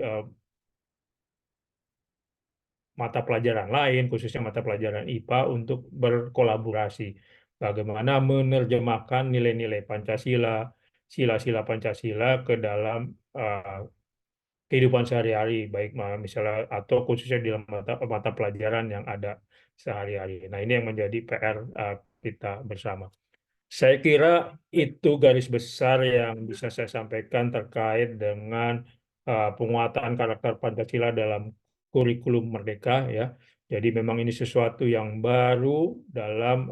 mata pelajaran lain, khususnya mata pelajaran IPA, untuk berkolaborasi. Bagaimana menerjemahkan nilai-nilai Pancasila, sila-sila Pancasila ke dalam kehidupan sehari-hari, baik misalnya atau khususnya di dalam mata pelajaran yang ada sehari-hari. Nah, ini yang menjadi PR kita bersama. Saya kira itu garis besar yang bisa saya sampaikan terkait dengan penguatan karakter Pancasila dalam kurikulum Merdeka ya. Jadi memang ini sesuatu yang baru dalam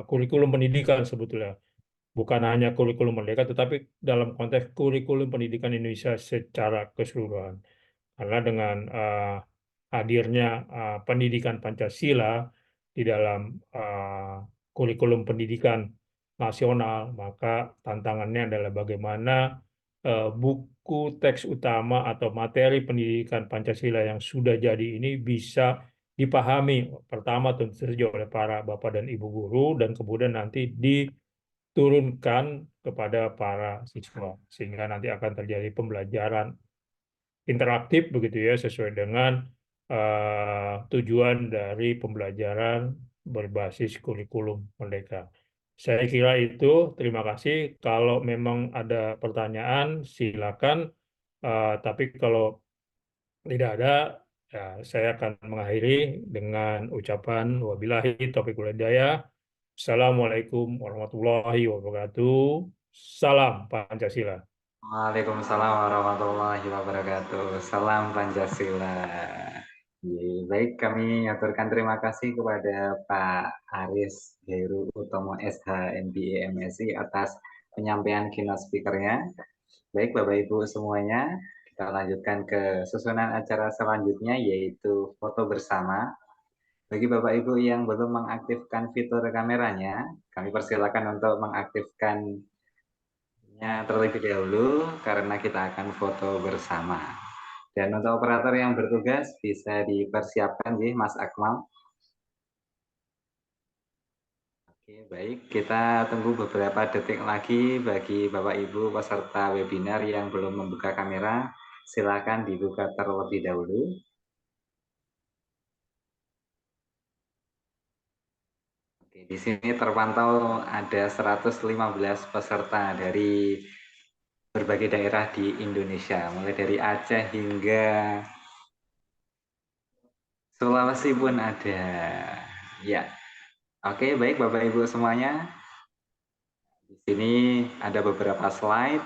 kurikulum pendidikan sebetulnya. Bukan hanya kurikulum Merdeka, tetapi dalam konteks kurikulum pendidikan Indonesia secara keseluruhan. Karena dengan hadirnya pendidikan Pancasila di dalam kurikulum pendidikan nasional, maka tantangannya adalah bagaimana buku teks utama atau materi pendidikan Pancasila yang sudah jadi ini bisa dipahami pertama tentu saja oleh para bapak dan ibu guru dan kemudian nanti diturunkan kepada para siswa sehingga nanti akan terjadi pembelajaran interaktif begitu ya sesuai dengan tujuan dari pembelajaran berbasis kurikulum Merdeka. Saya kira itu. Terima kasih. Kalau memang ada pertanyaan silakan. Tapi kalau tidak ada, ya, saya akan mengakhiri dengan ucapan wabillahi taufiq wal hidayah. Assalamualaikum warahmatullahi wabarakatuh. Salam Pancasila. Waalaikumsalam warahmatullahi wabarakatuh. Salam Pancasila. Baik, kami aturkan terima kasih kepada Pak Aris Heru Utomo SH MBA MSI atas penyampaian keynote speaker-nya. Baik, Bapak Ibu semuanya, kita lanjutkan ke susunan acara selanjutnya yaitu foto bersama. Bagi Bapak Ibu yang belum mengaktifkan fitur kameranya, kami persilakan untuk mengaktifkannya terlebih dahulu karena kita akan foto bersama. Dan untuk operator yang bertugas bisa dipersiapkan nih Mas Akmal. Oke, baik. Kita tunggu beberapa detik lagi bagi Bapak Ibu peserta webinar yang belum membuka kamera. Silakan dibuka terlebih dahulu. Oke, di sini terpantau ada 115 peserta dari berbagai daerah di Indonesia, mulai dari Aceh hingga Sulawesi pun ada. Ya, oke, baik Bapak Ibu semuanya. Di sini ada beberapa slide.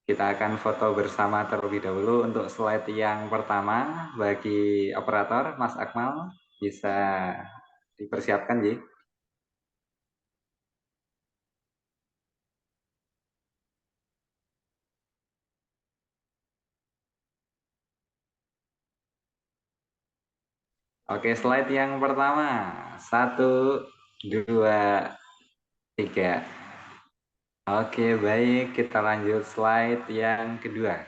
Kita akan foto bersama terlebih dahulu. Untuk slide yang pertama, bagi operator, Mas Akmal, bisa dipersiapkan, Ji. Oke, slide yang pertama. 1, 2, 3. Oke, baik. Kita lanjut slide yang kedua.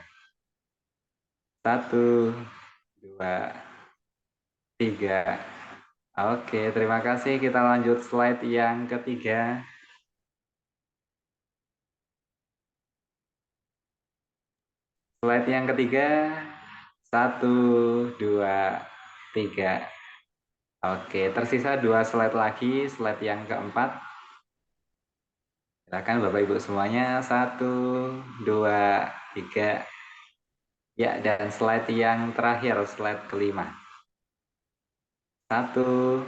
1, 2, 3. Oke, terima kasih. Kita lanjut slide yang ketiga. Slide yang ketiga. 1, 2, 3. Oke, tersisa 2 slide lagi. Slide yang keempat. Silakan Bapak Ibu semuanya. 1, 2, 3. Ya, dan slide yang terakhir, slide kelima. 1,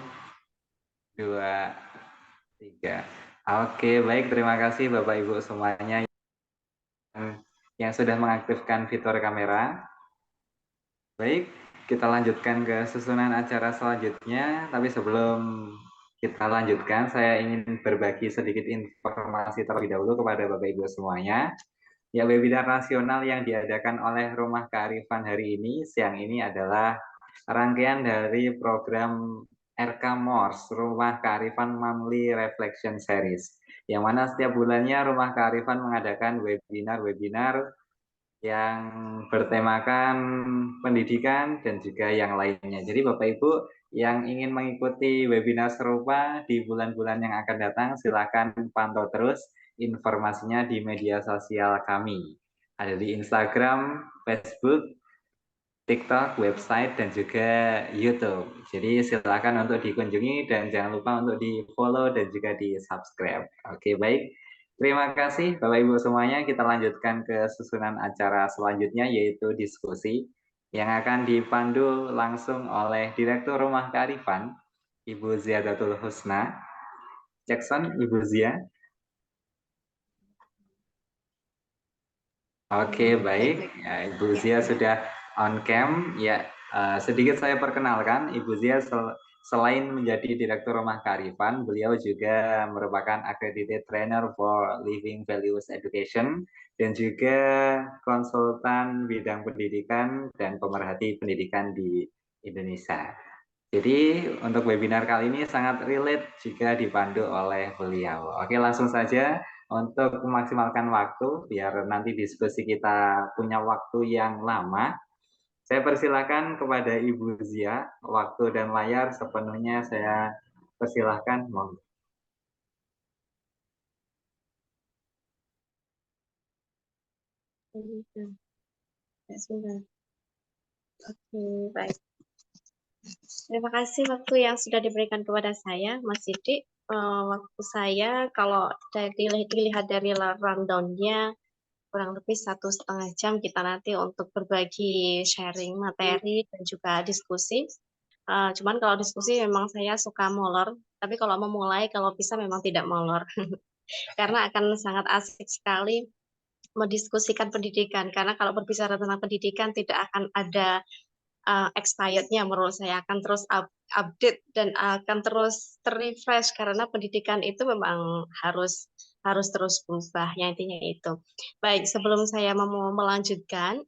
2, 3. Oke, baik. Terima kasih Bapak Ibu semuanya yang sudah mengaktifkan fitur kamera. Baik, kita lanjutkan ke susunan acara selanjutnya. Tapi sebelum kita lanjutkan, saya ingin berbagi sedikit informasi terlebih dahulu kepada Bapak Ibu semuanya. Ya, webinar nasional yang diadakan oleh Rumah Kearifan hari ini, siang ini adalah rangkaian dari program RK MORS, Rumah Kearifan Monthly Reflection Series, yang mana setiap bulannya Rumah Kearifan mengadakan webinar-webinar yang bertemakan pendidikan dan juga yang lainnya. Jadi Bapak Ibu yang ingin mengikuti webinar serupa di bulan-bulan yang akan datang, silakan pantau terus informasinya di media sosial kami. Ada di Instagram, Facebook, TikTok, website, dan juga YouTube. Jadi silakan untuk dikunjungi dan jangan lupa untuk di-follow dan juga di-subscribe. Oke, baik. Terima kasih Bapak Ibu semuanya. Kita lanjutkan ke susunan acara selanjutnya yaitu diskusi yang akan dipandu langsung oleh Direktur Rumah Kearifan, Ibu Ziadatul Husna. Jackson, Ibu Zia. Oke, baik. Ya, Ibu Zia sudah on cam. Ya, sedikit saya perkenalkan, Ibu Zia selain menjadi Direktur Rumah Kearifan, beliau juga merupakan accredited trainer for Living Values Education dan juga konsultan bidang pendidikan dan pemerhati pendidikan di Indonesia. Jadi untuk webinar kali ini sangat relate jika dipandu oleh beliau. Oke, langsung saja. Untuk memaksimalkan waktu, biar nanti diskusi kita punya waktu yang lama, saya persilakan kepada Ibu Zia, waktu dan layar sepenuhnya saya persilahkan. Oke, baik. Terima kasih waktu yang sudah diberikan kepada saya, Mas Sidik. Waktu saya kalau dilihat dari rundown-nya kurang lebih 1,5 jam kita nanti untuk berbagi sharing materi dan juga diskusi. Cuman kalau diskusi memang saya suka molor, tapi kalau memulai kalau bisa memang tidak molor. Karena akan sangat asik sekali mendiskusikan pendidikan. Karena kalau berbicara tentang pendidikan tidak akan ada expirednya menurut saya, akan terus update dan akan terus terrefresh karena pendidikan itu memang harus terus berubah, ya intinya itu. Baik, sebelum saya mau melanjutkan,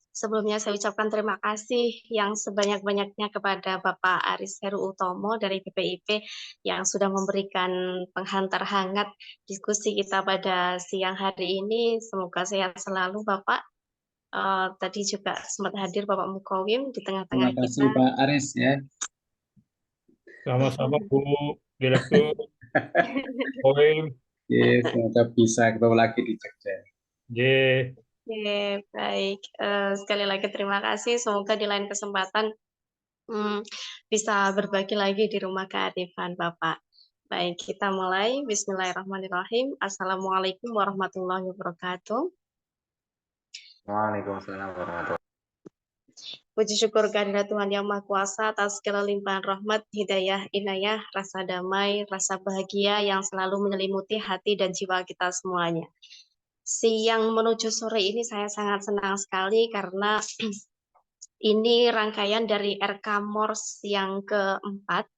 sebelumnya saya ucapkan terima kasih yang sebanyak-banyaknya kepada Bapak Aris Heru Utomo dari BPIP yang sudah memberikan penghantar hangat diskusi kita pada siang hari ini. Semoga sehat selalu Bapak. Tadi juga sempat hadir Bapak Mukawim di tengah-tengah Terima kasih kita. Pak Aris ya. Sama-sama Bu Direktur. Poin. Semoga bisa ketemu lagi di Jogja. J. Oke, baik. Sekali lagi terima kasih. Semoga di lain kesempatan bisa berbagi lagi di rumah kearifan Bapak. Baik, kita mulai. Bismillahirrahmanirrahim. Assalamualaikum warahmatullahi wabarakatuh. Waalaikumsalam warahmatullahi Puji syukur kehadirat Tuhan Yang Maha Kuasa atas segala limpahan rahmat, hidayah, inayah, rasa damai, rasa bahagia yang selalu menyelimuti hati dan jiwa kita semuanya. Siang menuju sore ini saya sangat senang sekali karena ini rangkaian dari RK Mors yang keempat.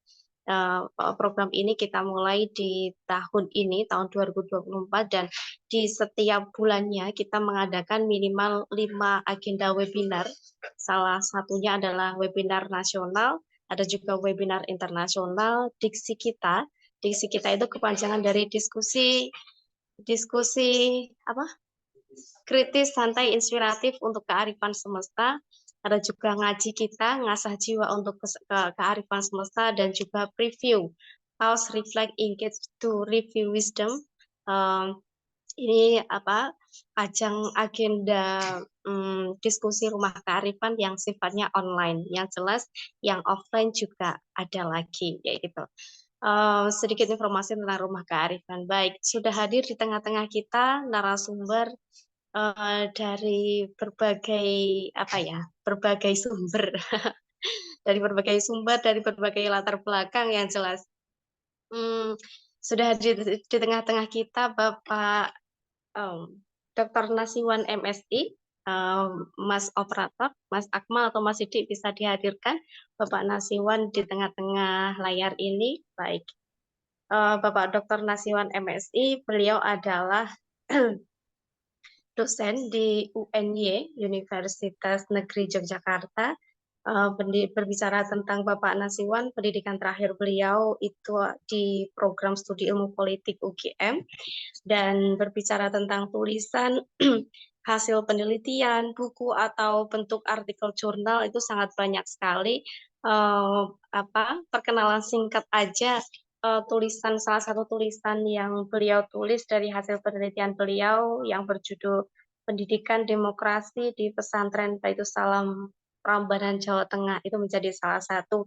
Program ini kita mulai di tahun ini, tahun 2024, dan di setiap bulannya kita mengadakan minimal 5 agenda webinar. Salah satunya adalah webinar nasional, ada juga webinar internasional. Diksi kita itu kepanjangan dari diskusi apa? Kritis, santai, inspiratif untuk kearifan semesta. Ada juga ngaji kita, ngasah jiwa untuk kearifan semesta, dan juga preview, pause, reflect, engage to review wisdom. Ini ajang agenda diskusi rumah kearifan yang sifatnya online. Yang jelas yang offline juga ada lagi, kayak gitu. Sedikit informasi tentang rumah kearifan. Baik, sudah hadir di tengah-tengah kita narasumber dari berbagai sumber, dari berbagai latar belakang yang jelas. Sudah hadir di tengah-tengah kita Bapak Dr. Nasiwan MSI, Mas Operator, Mas Akmal atau Mas Sidik bisa dihadirkan. Bapak Nasiwan di tengah-tengah layar ini. Baik, Bapak Dr. Nasiwan MSI, beliau adalah dosen di UNY, Universitas Negeri Yogyakarta. Berbicara tentang Bapak Nasiwan, pendidikan terakhir beliau itu di program studi ilmu politik UGM, dan berbicara tentang tulisan, hasil penelitian, buku atau bentuk artikel jurnal itu sangat banyak sekali. Perkenalan singkat aja, salah satu tulisan yang beliau tulis dari hasil penelitian beliau yang berjudul Pendidikan Demokrasi di Pesantren Baitus Salam Prambanan Jawa Tengah itu menjadi salah satu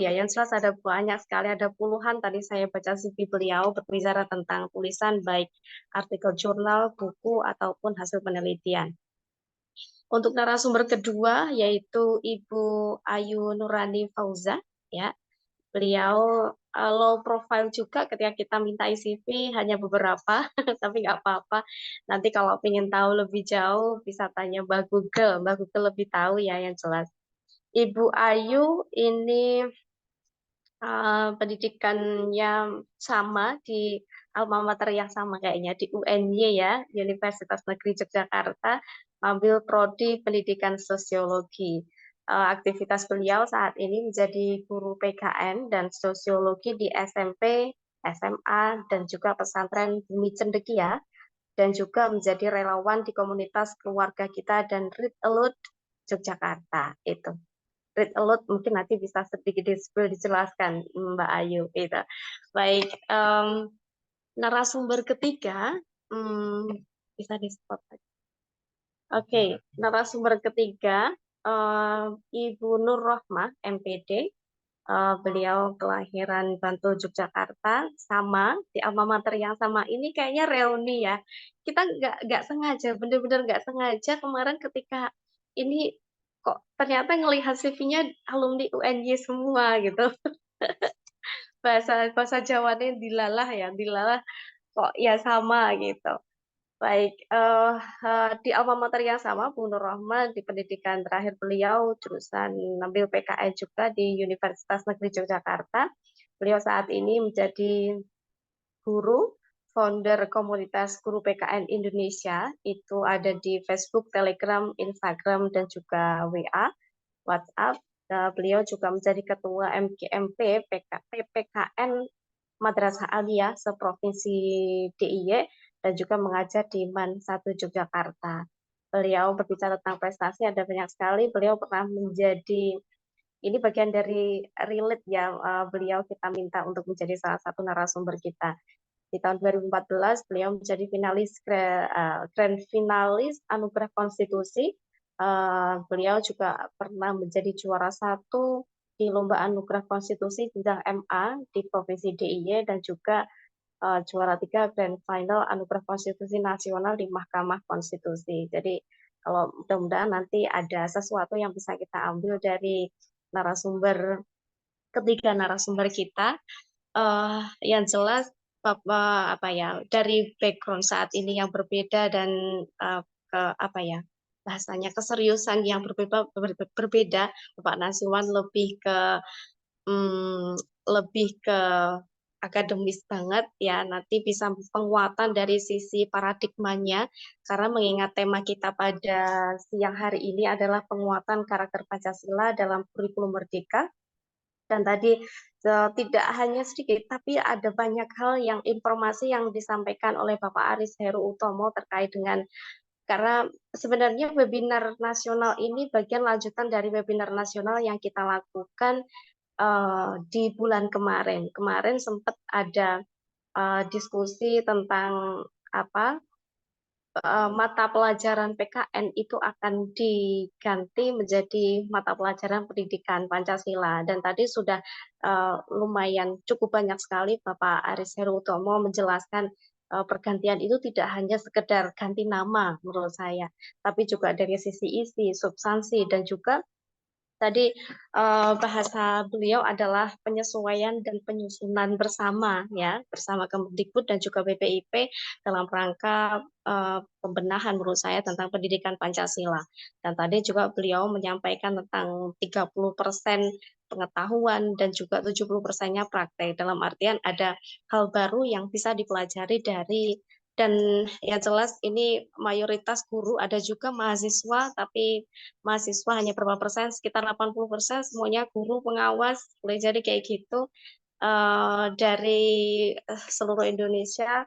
ya, yang jelas ada banyak sekali, ada puluhan tadi saya baca CV beliau berbicara tentang tulisan baik artikel jurnal, buku ataupun hasil penelitian. Untuk narasumber kedua yaitu Ibu Ayu Nurani Fauza, ya. Beliau low profile juga ketika kita minta CV hanya beberapa, tapi nggak apa-apa. Nanti kalau ingin tahu lebih jauh bisa tanya Mbak Google lebih tahu ya yang jelas. Ibu Ayu ini pendidikannya sama di alma mater yang sama kayaknya di UNY ya, Universitas Negeri Yogyakarta, ambil prodi Pendidikan Sosiologi. Aktivitas beliau saat ini menjadi guru PKN dan sosiologi di SMP, SMA, dan juga pesantren Bumi Cendekia, dan juga menjadi relawan di komunitas keluarga kita dan Read Aloud Yogyakarta itu. Read Aloud mungkin nanti bisa sedikit dijelaskan Mbak Ayu itu. Baik, narasumber ketiga bisa di-spot. Oke, narasumber ketiga Ibu Nur Rohmah MPD. Beliau kelahiran Bantul Yogyakarta, sama di alma mater yang sama. Ini kayaknya reuni ya. Kita nggak sengaja, bener-bener nggak sengaja kemarin ketika ini kok ternyata ngelihat CV-nya alumni UNY semua gitu. bahasa Jawanya dilalah kok ya sama gitu. Baik, di alma mater yang sama, Bu Nur Rohmah di pendidikan terakhir beliau jurusan ambil PKN juga di Universitas Negeri Yogyakarta. Beliau saat ini menjadi guru, founder komunitas guru PKN Indonesia, itu ada di Facebook, Telegram, Instagram, dan juga WA, WhatsApp. Beliau juga menjadi ketua MGMP PKN Madrasah Aliyah seprovinsi DIY, dan juga mengajar di MAN 1 Yogyakarta. Beliau berbicara tentang prestasi ada banyak sekali. Beliau pernah menjadi, ini bagian dari relate ya, beliau kita minta untuk menjadi salah satu narasumber kita. Di tahun 2014 beliau menjadi finalis grand finalis Anugerah Konstitusi Beliau juga pernah menjadi juara 1 di Lomba Anugerah Konstitusi bidang MA di Provinsi DIY dan juga juara 3 Grand Final Anugerah Konstitusi Nasional di Mahkamah Konstitusi. Jadi kalau mudah-mudahan nanti ada sesuatu yang bisa kita ambil dari ketiga narasumber kita. Yang jelas apa ya, dari background saat ini yang berbeda dan apa ya, bahasanya keseriusan yang berbeda. Bapak Nasiwan lebih ke akademis banget ya, nanti bisa penguatan dari sisi paradigmanya, karena mengingat tema kita pada siang hari ini adalah penguatan karakter Pancasila dalam kurikulum merdeka. Dan tadi tidak hanya sedikit, tapi ada banyak hal yang informasi yang disampaikan oleh Bapak Aris Heru Utomo terkait dengan, karena sebenarnya webinar nasional ini bagian lanjutan dari webinar nasional yang kita lakukan di bulan kemarin. Kemarin sempat ada diskusi tentang mata pelajaran PKN itu akan diganti menjadi mata pelajaran pendidikan Pancasila. Dan tadi sudah lumayan cukup banyak sekali Bapak Aris Heru Utomo menjelaskan pergantian itu tidak hanya sekedar ganti nama menurut saya, tapi juga dari sisi isi, substansi, dan juga tadi bahasa beliau adalah penyesuaian dan penyusunan bersama ya, bersama Kemdikbud dan juga BPIP dalam rangka pembenahan menurut saya tentang pendidikan Pancasila. Dan tadi juga beliau menyampaikan tentang 30% pengetahuan dan juga 70%-nya praktek. Dalam artian ada hal baru yang bisa dipelajari dan yang jelas ini mayoritas guru, ada juga mahasiswa, tapi mahasiswa hanya berapa persen, sekitar 80%, semuanya guru, pengawas, boleh jadi kayak gitu. Dari seluruh Indonesia,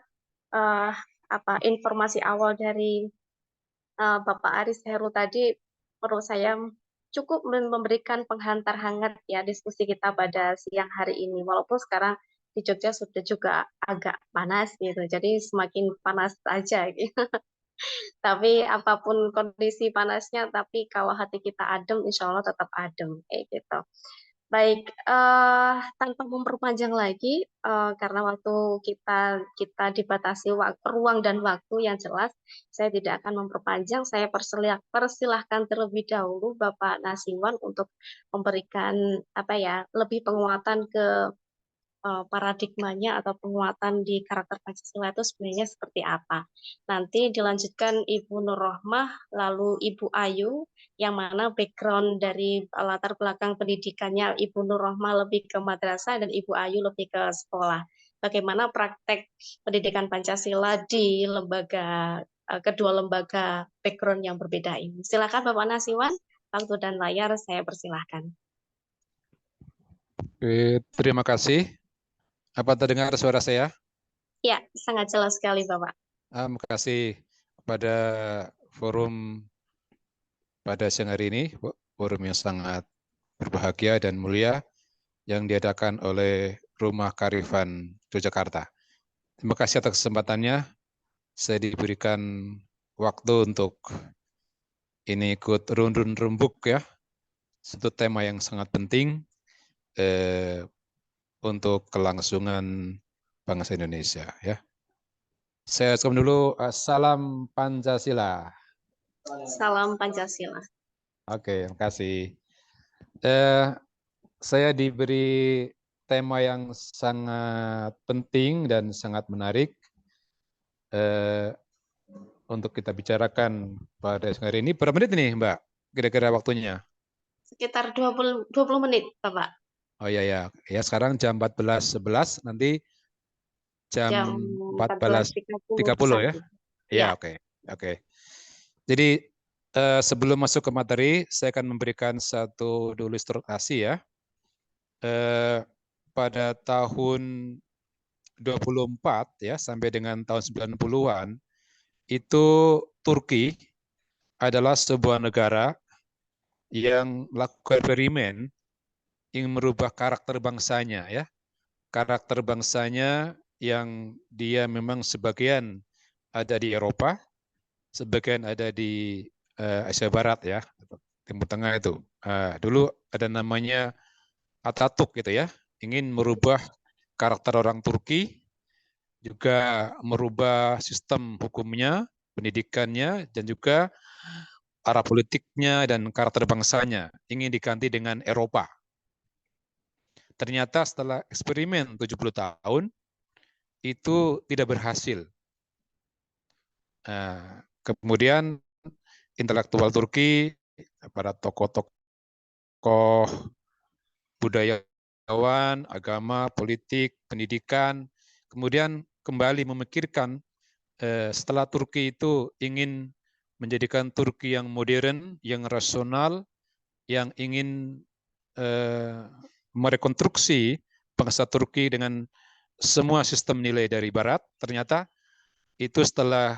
informasi awal dari Bapak Aris Heru tadi menurut saya cukup memberikan penghantar hangat ya diskusi kita pada siang hari ini. Walaupun sekarang di Jogja sudah juga agak panas gitu, jadi semakin panas saja gitu. Tapi apapun kondisi panasnya, tapi kalau hati kita adem, insya Allah tetap adem kayak gitu. Baik, tanpa memperpanjang lagi, karena waktu kita dibatasi ruang dan waktu yang jelas, saya tidak akan memperpanjang. Saya persilahkan terlebih dahulu Bapak Nasiwan untuk memberikan lebih penguatan ke paradigmanya atau penguatan di karakter Pancasila itu sebenarnya seperti apa. Nanti dilanjutkan Ibu Nur Rohmah, lalu Ibu Ayu, yang mana background dari latar belakang pendidikannya Ibu Nur Rohmah lebih ke madrasah dan Ibu Ayu lebih ke sekolah. Bagaimana praktek pendidikan Pancasila di kedua lembaga background yang berbeda ini. Silakan Bapak Nasiwan, waktu dan layar saya persilahkan. Oke, terima kasih. Apa terdengar suara saya? Ya, sangat jelas sekali Bapak. Terima kasih kepada forum pada siang hari ini, forum yang sangat berbahagia dan mulia yang diadakan oleh Rumah Kearifan Yogyakarta. Terima kasih atas kesempatannya. Saya diberikan waktu untuk ini ikut rundun rembuk ya, satu tema yang sangat penting untuk kelangsungan bangsa Indonesia ya. Saya ucapkan dulu salam Pancasila. Salam Pancasila. Oke, terima kasih. Saya diberi tema yang sangat penting dan sangat menarik untuk kita bicarakan pada hari ini. Berapa menit nih, Mbak? Kira-kira waktunya? Sekitar 20 menit, Bapak. Oh iya ya. Ya sekarang jam 14.11, nanti jam 14.30 ya. Iya, oke. Oke. Jadi sebelum masuk ke materi, saya akan memberikan satu ilustrasi ya. Pada tahun 24 ya sampai dengan tahun 90-an itu Turki adalah sebuah negara yang melakukan eksperimen yang merubah karakter bangsanya ya. Karakter bangsanya yang dia memang sebagian ada di Eropa, sebagian ada di Asia Barat ya, Timur Tengah itu. Dulu ada namanya Atatürk gitu ya, ingin merubah karakter orang Turki, juga merubah sistem hukumnya, pendidikannya, dan juga arah politiknya dan karakter bangsanya, ingin diganti dengan Eropa. Ternyata setelah eksperimen 70 tahun, itu tidak berhasil. Kemudian intelektual Turki, para tokoh-tokoh budayawan, agama, politik, pendidikan, kemudian kembali memikirkan setelah Turki itu ingin menjadikan Turki yang modern, yang rasional, yang ingin merekonstruksi bangsa Turki dengan semua sistem nilai dari Barat, ternyata itu setelah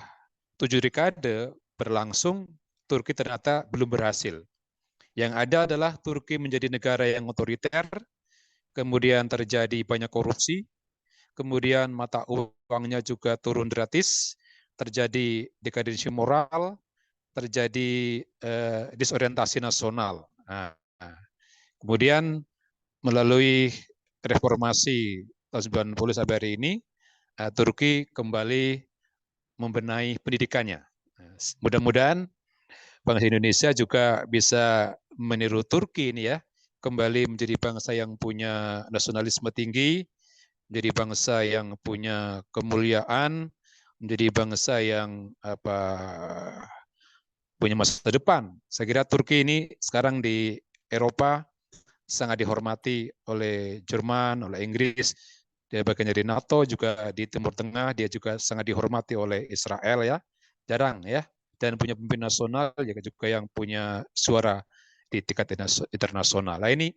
7 dekade berlangsung, Turki ternyata belum berhasil. Yang ada adalah Turki menjadi negara yang otoriter, kemudian terjadi banyak korupsi, kemudian mata uangnya juga turun drastis, terjadi dekadensi moral, terjadi disorientasi nasional. Kemudian melalui reformasi tahun 90 sampai hari ini, Turki kembali membenahi pendidikannya. Mudah-mudahan bangsa Indonesia juga bisa meniru Turki ini ya, kembali menjadi bangsa yang punya nasionalisme tinggi, menjadi bangsa yang punya kemuliaan, menjadi bangsa yang punya masa depan. Saya kira Turki ini sekarang di Eropa sangat dihormati oleh Jerman, oleh Inggris, dia bagian dari NATO, juga di Timur Tengah dia juga sangat dihormati oleh Israel ya, jarang ya, dan punya pemimpin nasional juga yang punya suara di tingkat internasional. Nah ini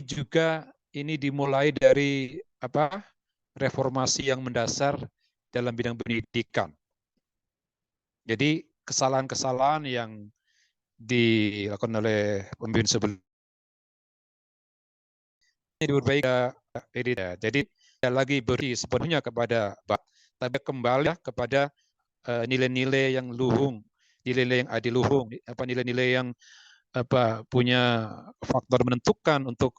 juga ini dimulai dari reformasi yang mendasar dalam bidang pendidikan. Jadi kesalahan-kesalahan yang dilakukan oleh pemimpin sebelumnya diperbaiki. Jadi tidak lagi beri sepenuhnya kepada tapi kembali kepada nilai-nilai yang luhung, nilai-nilai yang adiluhung, nilai-nilai yang punya faktor menentukan untuk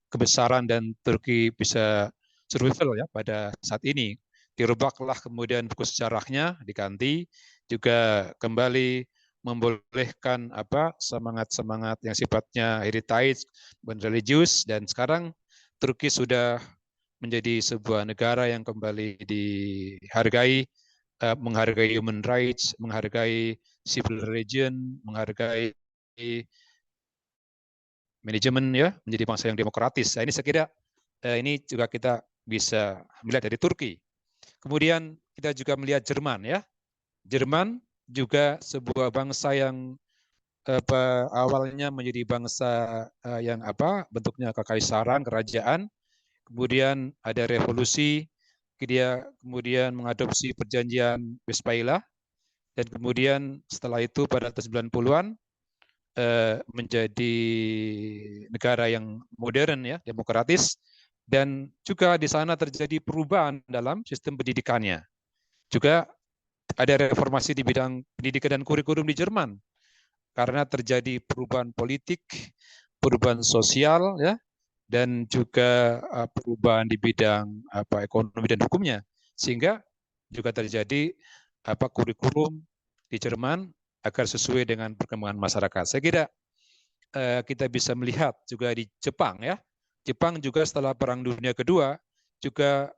kebesaran dan Turki bisa survival ya pada saat ini. Dirubahlah kemudian buku sejarahnya diganti, juga kembali membolehkan semangat-semangat yang sifatnya heritage dan religius, dan sekarang Turki sudah menjadi sebuah negara yang kembali dihargai, menghargai human rights, menghargai civil religion, menghargai manajemen ya, menjadi bangsa yang demokratis. Nah, ini saya kira ini juga kita bisa melihat dari Turki. Kemudian kita juga melihat Jerman ya. Jerman juga sebuah bangsa yang awalnya menjadi bangsa yang bentuknya kekaisaran, kerajaan, kemudian ada revolusi, dia kemudian mengadopsi perjanjian Westphalia, dan kemudian setelah itu pada tahun 90-an menjadi negara yang modern ya, demokratis, dan juga di sana terjadi perubahan dalam sistem pendidikannya. Juga ada reformasi di bidang pendidikan dan kurikulum di Jerman karena terjadi perubahan politik, perubahan sosial ya, dan juga perubahan di bidang ekonomi dan hukumnya, sehingga juga terjadi kurikulum di Jerman agar sesuai dengan perkembangan masyarakat. Saya kira kita bisa melihat juga di Jepang ya. Jepang juga setelah Perang Dunia Kedua juga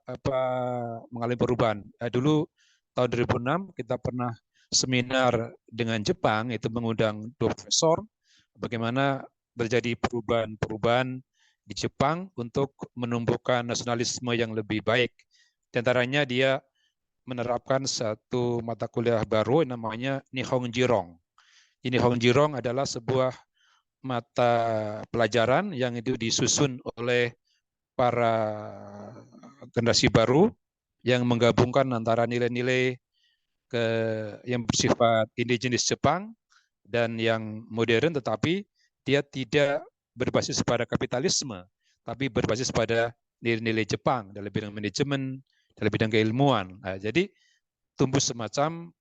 mengalami perubahan. Dulu tahun 2006 kita pernah seminar dengan Jepang, itu mengundang 2 profesor, bagaimana terjadi perubahan-perubahan di Jepang untuk menumbuhkan nasionalisme yang lebih baik. Di antaranya dia menerapkan satu mata kuliah baru namanya Nihonjirong. Nihonjirong adalah sebuah mata pelajaran yang itu disusun oleh para generasi baru yang menggabungkan antara nilai-nilai yang bersifat indigenis Jepang dan yang modern, tetapi dia tidak berbasis pada kapitalisme, tapi berbasis pada nilai-nilai Jepang dalam bidang manajemen, dalam bidang keilmuan. Nah, jadi tumbuh semacam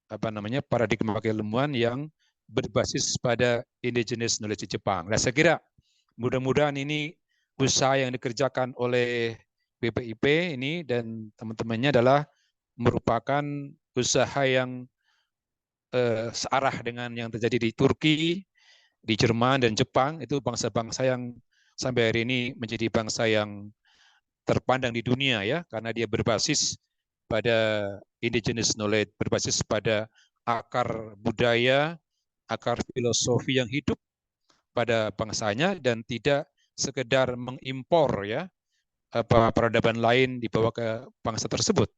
paradigma keilmuan yang berbasis pada indigenous knowledge Jepang. Nah, saya kira mudah-mudahan ini usaha yang dikerjakan oleh BPIP ini dan teman-temannya adalah merupakan usaha yang searah dengan yang terjadi di Turki, di Jerman dan Jepang. Itu bangsa-bangsa yang sampai hari ini menjadi bangsa yang terpandang di dunia ya, karena dia berbasis pada indigenous knowledge, berbasis pada akar budaya, akar filosofi yang hidup pada bangsanya dan tidak sekedar mengimpor ya peradaban lain dibawa ke bangsa tersebut.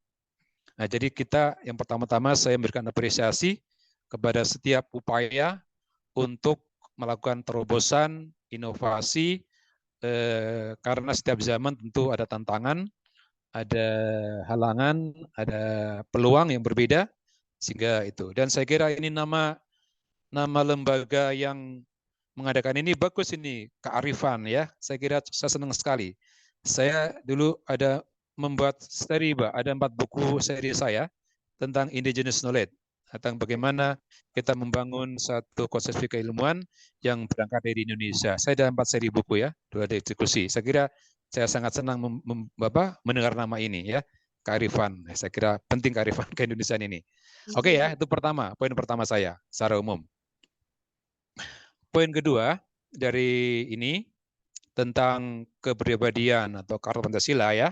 Nah, jadi kita yang pertama-tama saya memberikan apresiasi kepada setiap upaya untuk melakukan terobosan, inovasi, karena setiap zaman tentu ada tantangan, ada halangan, ada peluang yang berbeda, sehingga itu. Dan saya kira ini nama lembaga yang mengadakan ini bagus ini, kearifan ya. Saya kira saya senang sekali. Saya dulu ada membuat seri, Mbak, ada 4 buku seri saya tentang indigenous knowledge, tentang bagaimana kita membangun satu konsepsi keilmuan yang berangkat dari Indonesia. Saya ada 4 seri buku ya, 2 dieksekusi. Saya kira saya sangat senang mendengar nama ini ya, kearifan. Saya kira penting kearifan ke Indonesia ini. Oke ya, itu pertama, poin pertama saya secara umum. Poin kedua dari ini tentang kepribadian atau karakter Pancasila ya,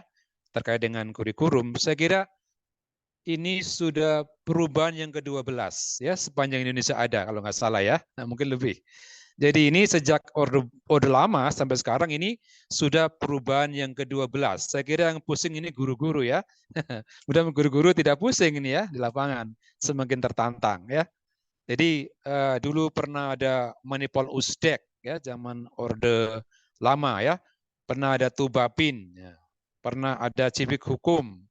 terkait dengan kurikulum, saya kira ini sudah perubahan yang ke-12 ya, sepanjang Indonesia ada kalau nggak salah ya, nah, mungkin lebih. Jadi ini sejak orde lama sampai sekarang ini sudah perubahan yang ke-12. Saya kira yang pusing ini guru-guru ya. Mudah-mudahan guru-guru tidak pusing ini ya di lapangan, semakin tertantang ya. Jadi dulu pernah ada manipol usdek ya, zaman orde lama ya. Pernah ada tubapin, ya. Pernah ada civik hukum,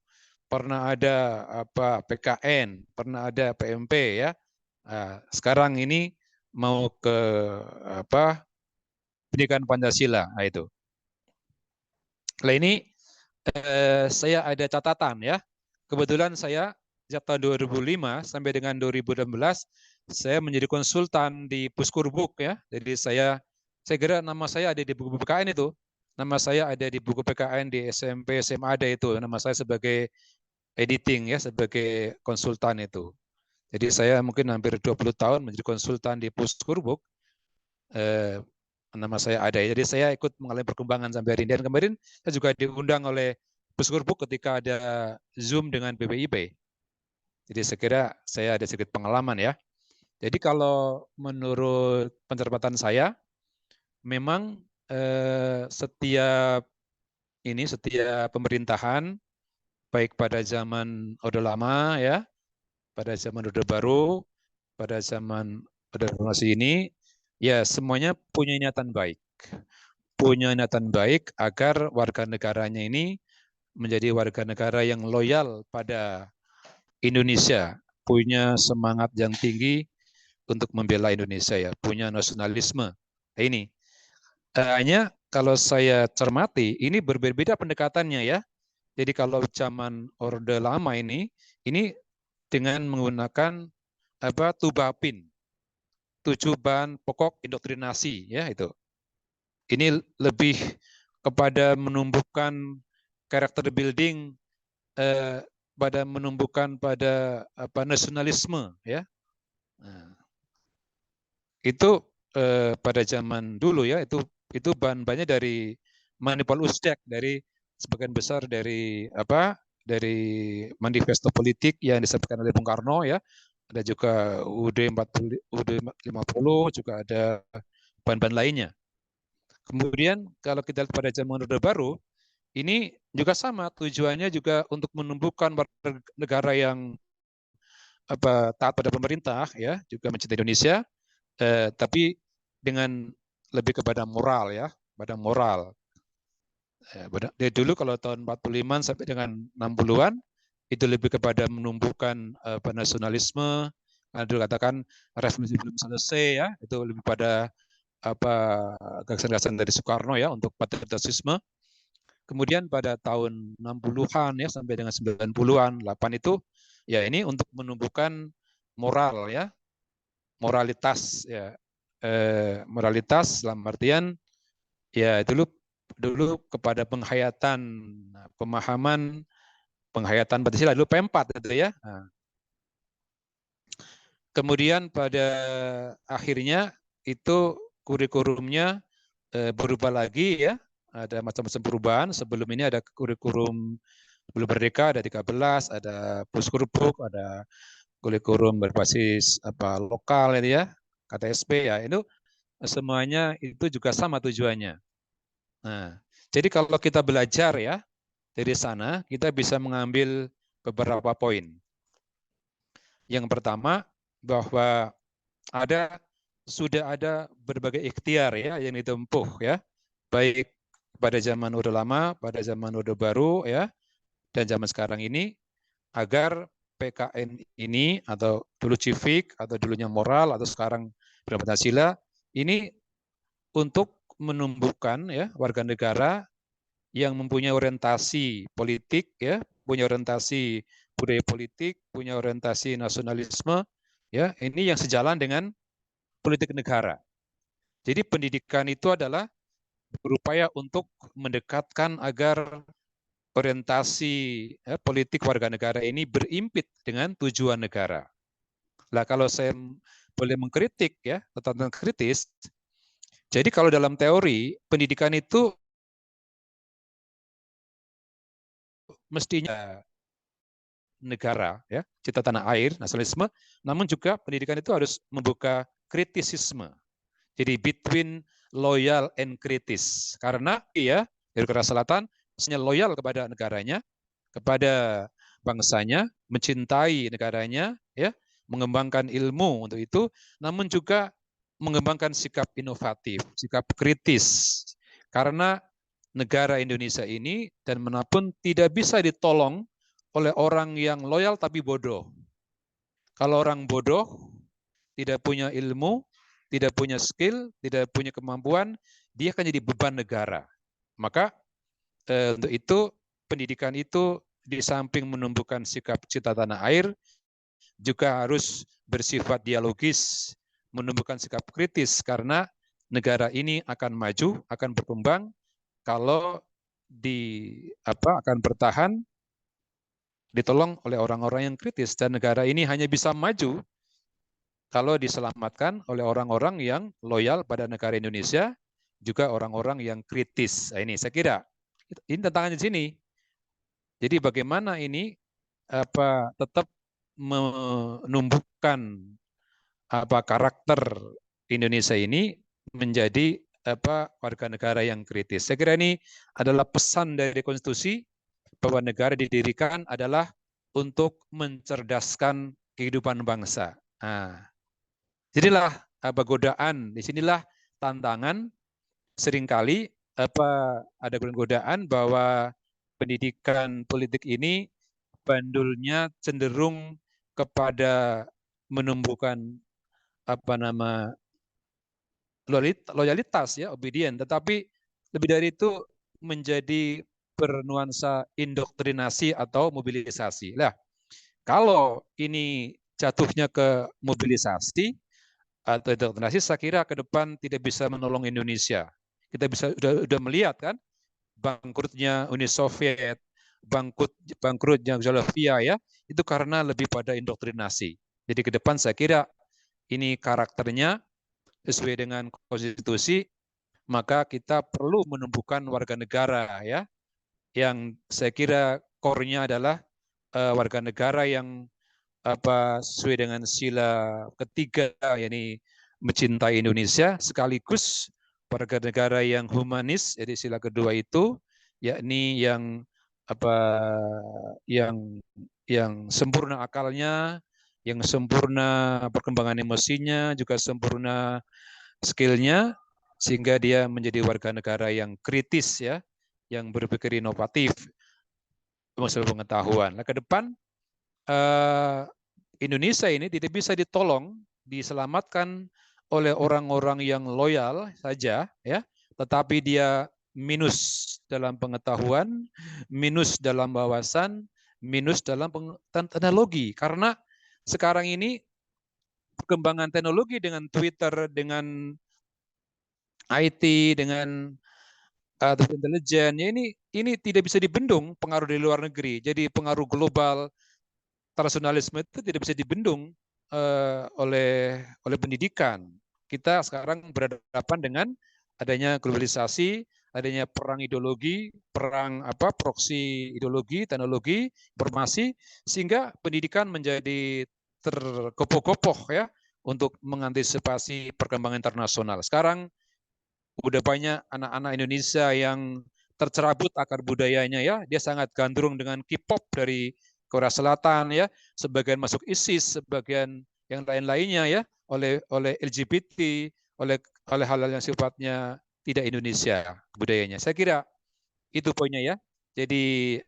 pernah ada PKN, pernah ada PMP ya. Nah, sekarang ini mau ke pendidikan Pancasila, nah itu. Nah ini saya ada catatan ya. Kebetulan saya sejak tahun 2005 sampai dengan 2016 saya menjadi konsultan di Puskurbuk ya. Jadi saya kira nama saya ada di buku PKN itu. Nama saya ada di buku PKN di SMP, SMA ada itu. Nama saya sebagai editing ya, sebagai konsultan itu. Jadi saya mungkin hampir 20 tahun menjadi konsultan di Puskurbuk. Nama saya ada. Jadi saya ikut mengalami perkembangan sampai hari ini. Dan kemarin saya juga diundang oleh Puskurbuk ketika ada Zoom dengan BPIP. Jadi saya kira saya ada sedikit pengalaman ya. Jadi kalau menurut pencermatan saya, memang setiap pemerintahan, baik pada zaman Orde Lama ya, pada zaman Orde Baru, pada zaman Orde Reformasi ini, ya semuanya punya niatan baik. Punya niatan baik agar warga negaranya ini menjadi warga negara yang loyal pada Indonesia, punya semangat yang tinggi untuk membela Indonesia ya, punya nasionalisme. Nah, ini hanya kalau saya cermati ini berbeda pendekatannya ya. Jadi kalau zaman Orde Lama ini dengan menggunakan tubapin, 7 bahan pokok indoktrinasi ya itu. Ini lebih kepada menumbuhkan karakter building, pada menumbuhkan pada nasionalisme ya. Nah, itu pada zaman dulu ya, itu bahan-bahannya dari manipol usdek, dari sebagian besar dari manifesto politik yang disampaikan oleh Bung Karno ya. Ada juga UUD 50 juga ada bahan-bahan lainnya. Kemudian kalau kita lihat pada zaman Orde Baru, ini juga sama, tujuannya juga untuk menumbuhkan warga negara yang taat pada pemerintah ya, juga mencintai Indonesia, tapi dengan lebih kepada moral ya, pada moral. Dari dulu kalau tahun 45 sampai dengan 60-an itu lebih kepada menumbuhkan nasionalisme, dulu katakan revolusi belum selesai ya, itu lebih pada gagasan-gagasan dari Soekarno ya untuk patriotisme. Kemudian pada tahun 60-an ya sampai dengan 90-an, 8 itu ya ini untuk menumbuhkan moral ya. moralitas ya. Moralitas dalam artian ya dulu kepada penghayatan pemahaman penghayatan Pancasila dulu P4 itu ya. Nah, kemudian pada akhirnya itu kurikulumnya berubah lagi ya. Ada macam-macam perubahan. Sebelum ini ada kurikulum sebelum merdeka ada 13, ada Puskurbuk, ada kurikulum berbasis lokal itu ya, KTSP ya. Itu semuanya itu juga sama tujuannya. Nah, jadi kalau kita belajar ya dari sana, kita bisa mengambil beberapa poin. Yang pertama, bahwa sudah ada berbagai ikhtiar ya yang ditempuh ya, baik pada zaman Orde Lama, pada zaman Orde Baru ya, dan zaman sekarang ini, agar PKN ini atau dulu Civik atau dulunya moral atau sekarang Pancasila ini untuk menumbuhkan ya warga negara yang mempunyai orientasi politik ya, punya orientasi budaya politik, punya orientasi nasionalisme ya, ini yang sejalan dengan politik negara. Jadi pendidikan itu adalah berupaya untuk mendekatkan agar orientasi politik warga negara ini berimpit dengan tujuan negara. Nah, kalau saya boleh mengkritik ya, tentang kritis, jadi kalau dalam teori pendidikan itu mestinya negara ya, cita tanah air, nasionalisme, namun juga pendidikan itu harus membuka kritisisme. Jadi between loyal and kritis. Karena ya, dari Korea Selatan misalnya loyal kepada negaranya, kepada bangsanya, mencintai negaranya, ya, mengembangkan ilmu untuk itu, namun juga mengembangkan sikap inovatif, sikap kritis. Karena negara Indonesia ini dan manapun tidak bisa ditolong oleh orang yang loyal tapi bodoh. Kalau orang bodoh, tidak punya ilmu, tidak punya skill, tidak punya kemampuan, dia akan jadi beban negara. Maka untuk itu pendidikan itu di samping menumbuhkan sikap cinta tanah air, juga harus bersifat dialogis, menumbuhkan sikap kritis karena negara ini akan maju, akan berkembang kalau akan bertahan ditolong oleh orang-orang yang kritis, dan negara ini hanya bisa maju kalau diselamatkan oleh orang-orang yang loyal pada negara Indonesia, juga orang-orang yang kritis. Nah, ini saya kira ini tantangannya di sini. Jadi bagaimana ini tetap menumbuhkan karakter Indonesia ini menjadi warga negara yang kritis. Saya kira ini adalah pesan dari konstitusi bahwa negara didirikan adalah untuk mencerdaskan kehidupan bangsa. Nah, jadilah godaan, disinilah tantangan seringkali ada godaan bahwa pendidikan politik ini bandulnya cenderung kepada menumbuhkan loyalitas ya, obedient, tetapi lebih dari itu menjadi bernuansa indoktrinasi atau mobilisasi. Nah, kalau ini jatuhnya ke mobilisasi atau indoktrinasi, saya kira ke depan tidak bisa menolong Indonesia. Kita sudah melihat kan bangkrutnya Uni Soviet, bangkrutnya Yugoslavia ya, itu karena lebih pada indoktrinasi. Jadi ke depan saya kira ini karakternya sesuai dengan konstitusi, maka kita perlu menumbuhkan warga negara ya, yang saya kira core-nya adalah warga negara yang sesuai dengan sila ketiga, yakni mencintai Indonesia, sekaligus warga negara yang humanis, jadi sila kedua itu, yakni yang yang sempurna akalnya, yang sempurna perkembangan emosinya, juga sempurna skillnya, sehingga dia menjadi warga negara yang kritis ya, yang berpikir inovatif, masalah pengetahuan. Nah, ke depan Indonesia ini tidak bisa ditolong, diselamatkan oleh orang-orang yang loyal saja ya, tetapi dia minus dalam pengetahuan, minus dalam wawasan, minus dalam teknologi. Karena sekarang ini perkembangan teknologi dengan Twitter, dengan IT, dengan artificial intelligence, ya ini tidak bisa dibendung pengaruh dari luar negeri. Jadi pengaruh global internasionalisme itu tidak bisa dibendung oleh pendidikan. Kita sekarang berhadapan dengan adanya globalisasi, adanya perang ideologi, perang proksi ideologi, teknologi, informasi, sehingga pendidikan menjadi tergopoh-gopoh ya untuk mengantisipasi perkembangan internasional. Sekarang udah banyak anak-anak Indonesia yang tercerabut akar budayanya ya. Dia sangat gandrung dengan K-pop dari Korea Selatan ya, sebagian masuk ISIS, sebagian yang lain-lainnya ya, oleh LGBT, oleh hal-hal yang sifatnya tidak Indonesia budayanya. Saya kira itu poinnya ya. Jadi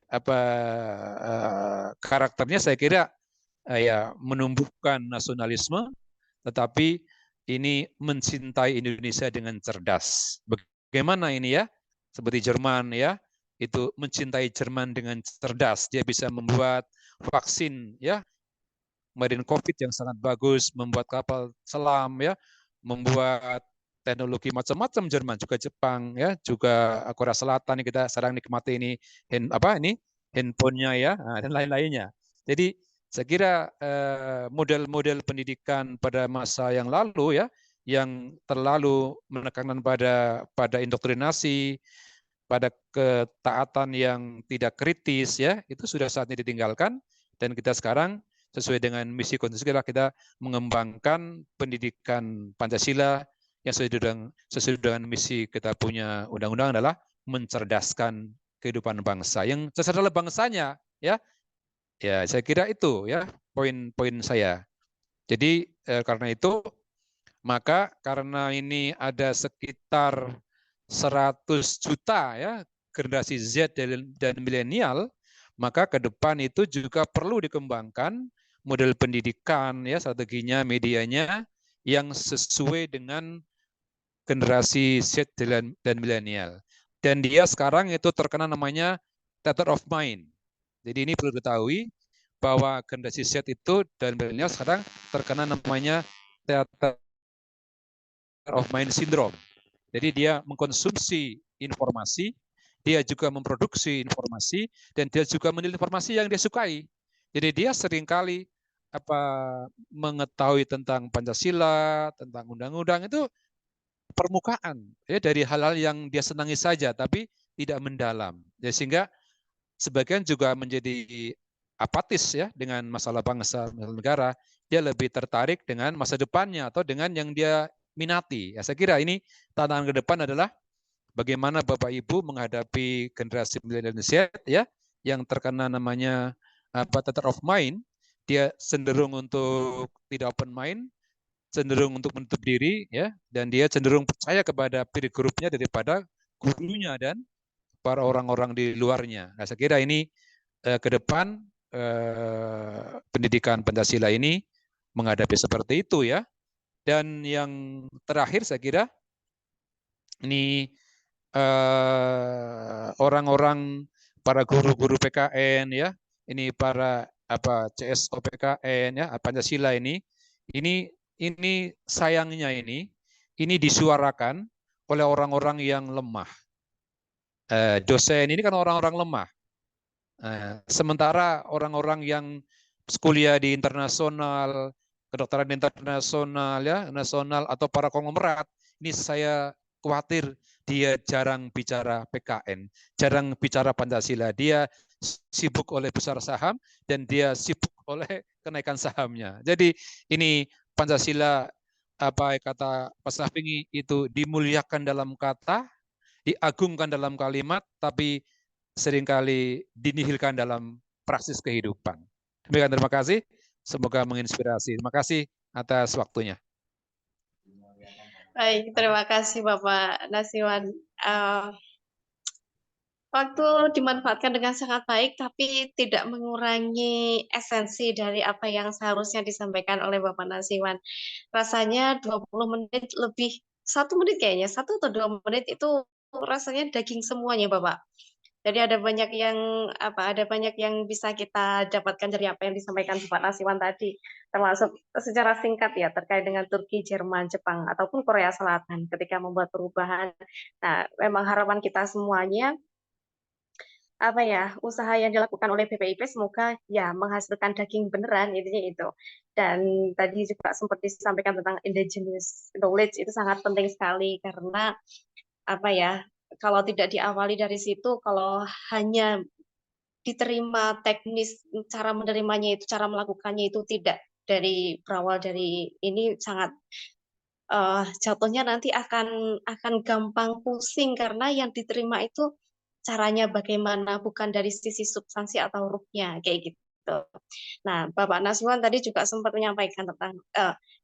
karakternya saya kira ya menumbuhkan nasionalisme, tetapi ini mencintai Indonesia dengan cerdas. Bagaimana ini ya? Seperti Jerman ya, itu mencintai Jerman dengan cerdas. Dia bisa membuat vaksin ya, kemarin COVID yang sangat bagus, membuat kapal selam ya, membuat teknologi macam-macam Jerman, juga Jepang ya, juga Korea Selatan yang kita sekarang nikmati ini handphonenya ya, dan lain-lainnya. Jadi saya kira model-model pendidikan pada masa yang lalu ya, yang terlalu menekankan pada indoktrinasi, pada ketaatan yang tidak kritis ya, itu sudah saatnya ditinggalkan, dan kita sekarang sesuai dengan misi konstitusi kita mengembangkan pendidikan Pancasila yang sesuai dengan misi kita punya undang-undang adalah mencerdaskan kehidupan bangsa. Yang cerdas adalah bangsanya ya. Ya, saya kira itu ya poin-poin saya. Jadi karena itu, maka karena ini ada sekitar 100 juta ya generasi Z dan milenial, maka ke depan itu juga perlu dikembangkan model pendidikan ya, strateginya, medianya yang sesuai dengan generasi Z dan milenial. Dan dia sekarang itu terkena namanya theater of mind. Jadi ini perlu diketahui bahwa generasi Z itu dan milenial sekarang terkena namanya theater of mind syndrome. Jadi dia mengkonsumsi informasi, dia juga memproduksi informasi, dan dia juga menilai informasi yang dia sukai. Jadi dia seringkali mengetahui tentang Pancasila, tentang undang-undang itu permukaan ya, dari hal-hal yang dia senangi saja, tapi tidak mendalam. Ya, sehingga sebagian juga menjadi apatis ya dengan masalah bangsa, masalah negara. Dia lebih tertarik dengan masa depannya atau dengan yang dia minati. Ya, saya kira ini tantangan ke depan adalah bagaimana Bapak Ibu menghadapi generasi milenial ya, yang terkena namanya theater of mind. Dia cenderung untuk tidak open mind, cenderung untuk menutup diri ya, dan dia cenderung percaya kepada peer group-nya daripada gurunya dan para orang-orang di luarnya. Nah, saya kira ini ke depan pendidikan Pancasila ini menghadapi seperti itu ya. Dan yang terakhir saya kira ini orang-orang para guru-guru PKN ya, ini para CSO PKN ya, Pancasila ini sayangnya ini disuarakan oleh orang-orang yang lemah. Dosen ini kan orang-orang lemah. Sementara orang-orang yang kuliah di internasional, kedokteran internasional ya, nasional atau para konglomerat, ini saya khawatir dia jarang bicara PKN, jarang bicara Pancasila. Dia sibuk oleh besar saham dan dia sibuk oleh kenaikan sahamnya. Jadi ini Pancasila kata Pak Safinggi itu dimuliakan dalam kata, diagungkan dalam kalimat, tapi seringkali dinihilkan dalam praksis kehidupan. Demikian, terima kasih. Semoga menginspirasi. Terima kasih atas waktunya. Baik, terima kasih Bapak Nasiwan. Waktu dimanfaatkan dengan sangat baik, tapi tidak mengurangi esensi dari apa yang seharusnya disampaikan oleh Bapak Nasiwan. Rasanya 20 menit lebih, 1 menit kayaknya, 1 atau 2 menit itu rasanya daging semuanya Bapak. Jadi ada banyak yang ada banyak yang bisa kita dapatkan dari apa yang disampaikan Pak Nasiwan tadi, termasuk secara singkat ya terkait dengan Turki, Jerman, Jepang ataupun Korea Selatan ketika membuat perubahan. Nah, memang harapan kita semuanya usaha yang dilakukan oleh BPIP semoga ya menghasilkan daging beneran, intinya itu. Dan tadi juga sempat disampaikan tentang indigenous knowledge, itu sangat penting sekali karena kalau tidak diawali dari situ, kalau hanya diterima teknis cara menerimanya itu, cara melakukannya itu tidak dari berawal dari ini, sangat jatuhnya nanti akan gampang pusing karena yang diterima itu caranya bagaimana, bukan dari sisi substansi atau ruhnya kayak gitu. Nah, Bapak Nasiwan tadi juga sempat menyampaikan tentang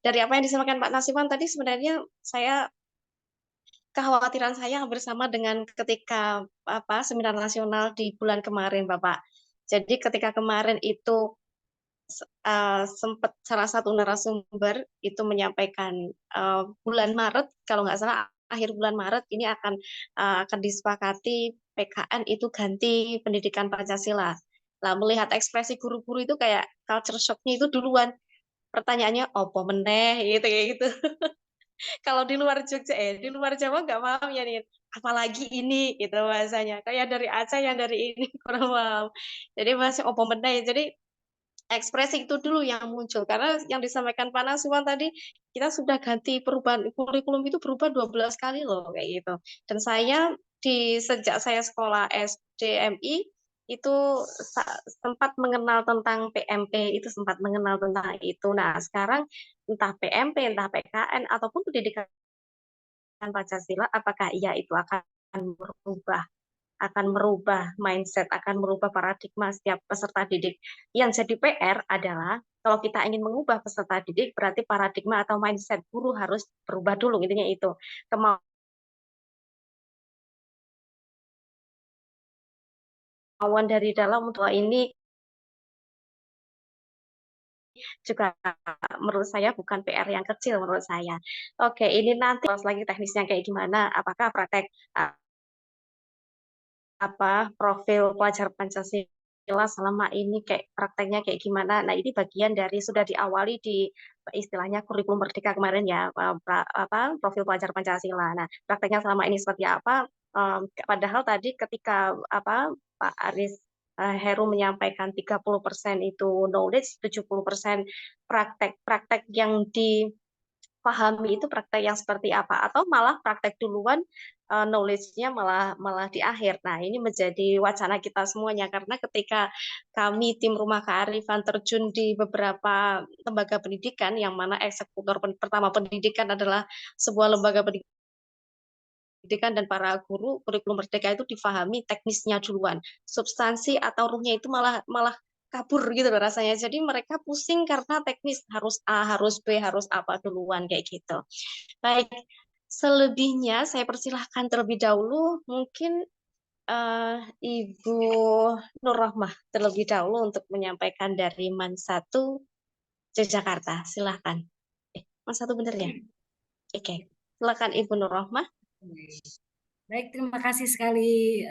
dari apa yang disampaikan Pak Nasiwan tadi, sebenarnya kekhawatiran saya hampir sama dengan ketika seminar nasional di bulan kemarin, Bapak. Jadi ketika kemarin itu sempat salah satu narasumber itu menyampaikan bulan Maret, kalau nggak salah akhir bulan Maret ini akan disepakati PKN itu ganti pendidikan Pancasila. Nah, melihat ekspresi guru-guru itu kayak culture shock-nya itu duluan. Pertanyaannya, opo meneh gitu kayak gitu. Kalau di luar Jogja, di luar Jawa nggak paham ya nih. Apalagi ini gitu bahasanya. Kayak dari Aceh yang dari ini kurang paham. Jadi masih opo meneh. Jadi ekspresi itu dulu yang muncul karena yang disampaikan Pak Nasiwan tadi, kita sudah ganti perubahan kurikulum itu berubah 12 kali loh kayak gitu. Dan saya sejak saya sekolah SDMI itu sempat mengenal tentang PMP, itu sempat mengenal tentang itu. Nah, sekarang entah PMP, entah PKN ataupun pendidikan Pancasila, apakah iya itu akan merubah mindset, akan merubah paradigma setiap peserta didik. Yang jadi PR adalah kalau kita ingin mengubah peserta didik, berarti paradigma atau mindset guru harus berubah dulu, intinya itu. Kemauan dari dalam untuk ini juga menurut saya bukan PR yang kecil menurut saya. Oke, ini nanti lagi teknisnya kayak gimana, apakah praktek profil pelajar Pancasila selama ini kayak prakteknya kayak gimana. Nah, ini bagian dari sudah diawali di istilahnya kurikulum merdeka kemarin ya, profil pelajar Pancasila. Nah, prakteknya selama ini seperti apa? Padahal tadi ketika Pak Aris Heru menyampaikan 30% itu knowledge, 70% praktek yang dipahami itu praktek yang seperti apa, atau malah praktek duluan, knowledge-nya malah di akhir. Nah, ini menjadi wacana kita semuanya karena ketika kami tim Rumah Kearifan terjun di beberapa lembaga pendidikan, yang mana eksekutor pertama pendidikan adalah sebuah lembaga pendidikan dan para guru, kurikulum merdeka itu difahami teknisnya duluan, substansi atau ruhnya itu malah kabur gitu loh rasanya. Jadi mereka pusing karena teknis, harus A, harus B, harus apa duluan kayak gitu. Baik, selebihnya saya persilahkan terlebih dahulu mungkin Ibu Nur Rahmah terlebih dahulu untuk menyampaikan dari MAN 1 Yogyakarta. Silahkan. MAN 1 bener ya? Oke. Silakan Ibu Nur Rahmah. Baik, terima kasih sekali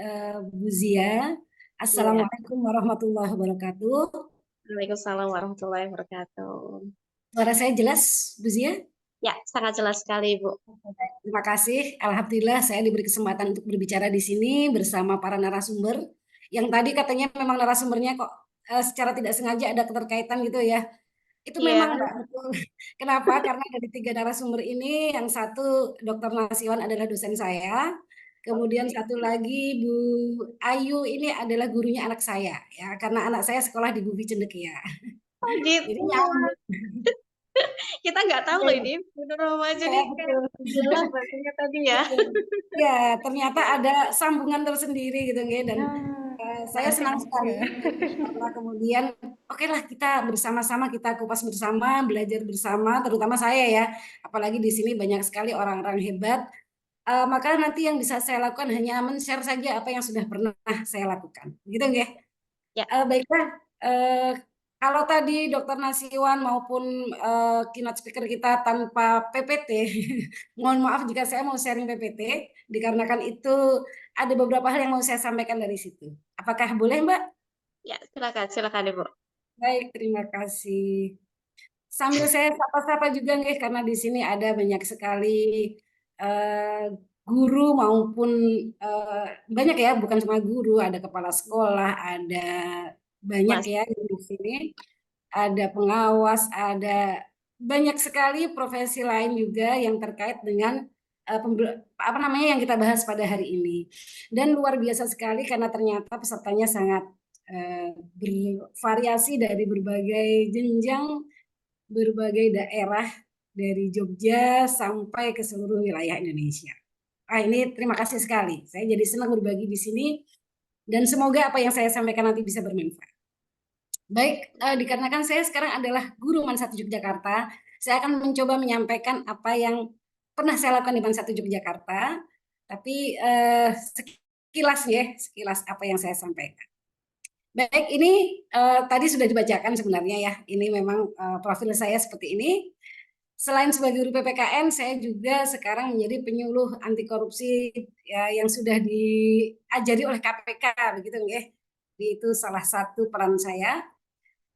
Bu Zia. Assalamualaikum warahmatullahi wabarakatuh. Waalaikumsalam warahmatullahi wabarakatuh. Suara saya jelas, Bu Zia? Ya, sangat jelas sekali, Bu. Terima kasih. Alhamdulillah saya diberi kesempatan untuk berbicara di sini bersama para narasumber. Yang tadi katanya memang narasumbernya kok secara tidak sengaja ada keterkaitan gitu ya. Itu memang Mbak, betul. Kenapa? Karena dari 3 narasumber ini, yang satu Dr. Nasiwan adalah dosen saya, kemudian satu lagi Bu Ayu ini adalah gurunya anak saya, ya karena anak saya sekolah di Bubi Cendekia. Oh gitu. Jadi nyambung. Kita nggak tahu loh ini, Nur Rahmah. Jadi jelas bahasanya tadi ya. Ya, ternyata ada sambungan tersendiri gitu ya, dan saya senang sekali karena kemudian oke lah kita bersama-sama, kita kupas bersama, belajar bersama, terutama saya ya, apalagi di sini banyak sekali orang-orang hebat. Maka nanti yang bisa saya lakukan hanya men-share saja apa yang sudah pernah saya lakukan, gitu nggih? Ya. Baiklah, kalau tadi Dr. Nasiwan maupun keynote speaker kita tanpa PPT, mohon maaf jika saya mau sharing PPT, dikarenakan itu ada beberapa hal yang mau saya sampaikan dari situ. Apakah boleh, Mbak? Ya, silakan Ibu. Baik, terima kasih. Sambil saya sapa-sapa juga nih, karena di sini ada banyak sekali guru maupun banyak ya, bukan cuma guru, ada kepala sekolah, ada banyak ya di sini, ada pengawas, ada banyak sekali profesi lain juga yang terkait dengan apa namanya yang kita bahas pada hari ini. Dan luar biasa sekali karena ternyata pesertanya sangat bervariasi dari berbagai jenjang, berbagai daerah dari Jogja sampai ke seluruh wilayah Indonesia. Ini terima kasih sekali. Saya jadi senang berbagi di sini dan semoga apa yang saya sampaikan nanti bisa bermanfaat. Baik, dikarenakan saya sekarang adalah guru MAN 1 Yogyakarta, saya akan mencoba menyampaikan apa yang pernah saya lakukan di MAN 1 Yogyakarta, tapi sekilas apa yang saya sampaikan. Baik, ini tadi sudah dibacakan sebenarnya ya, ini memang profil saya seperti ini. Selain sebagai guru PPKN, saya juga sekarang menjadi penyuluh anti korupsi ya, yang sudah diajari oleh KPK, begitu ya. Itu salah satu peran saya.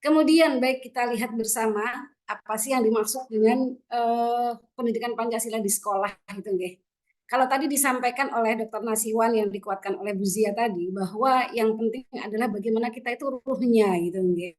Kemudian baik kita lihat bersama apa sih yang dimaksud dengan pendidikan Pancasila di sekolah gitu nggih. Kalau tadi disampaikan oleh Dr. Nasiwan yang dikuatkan oleh Bu Zia tadi bahwa yang penting adalah bagaimana kita itu ruhnya gitu nggih.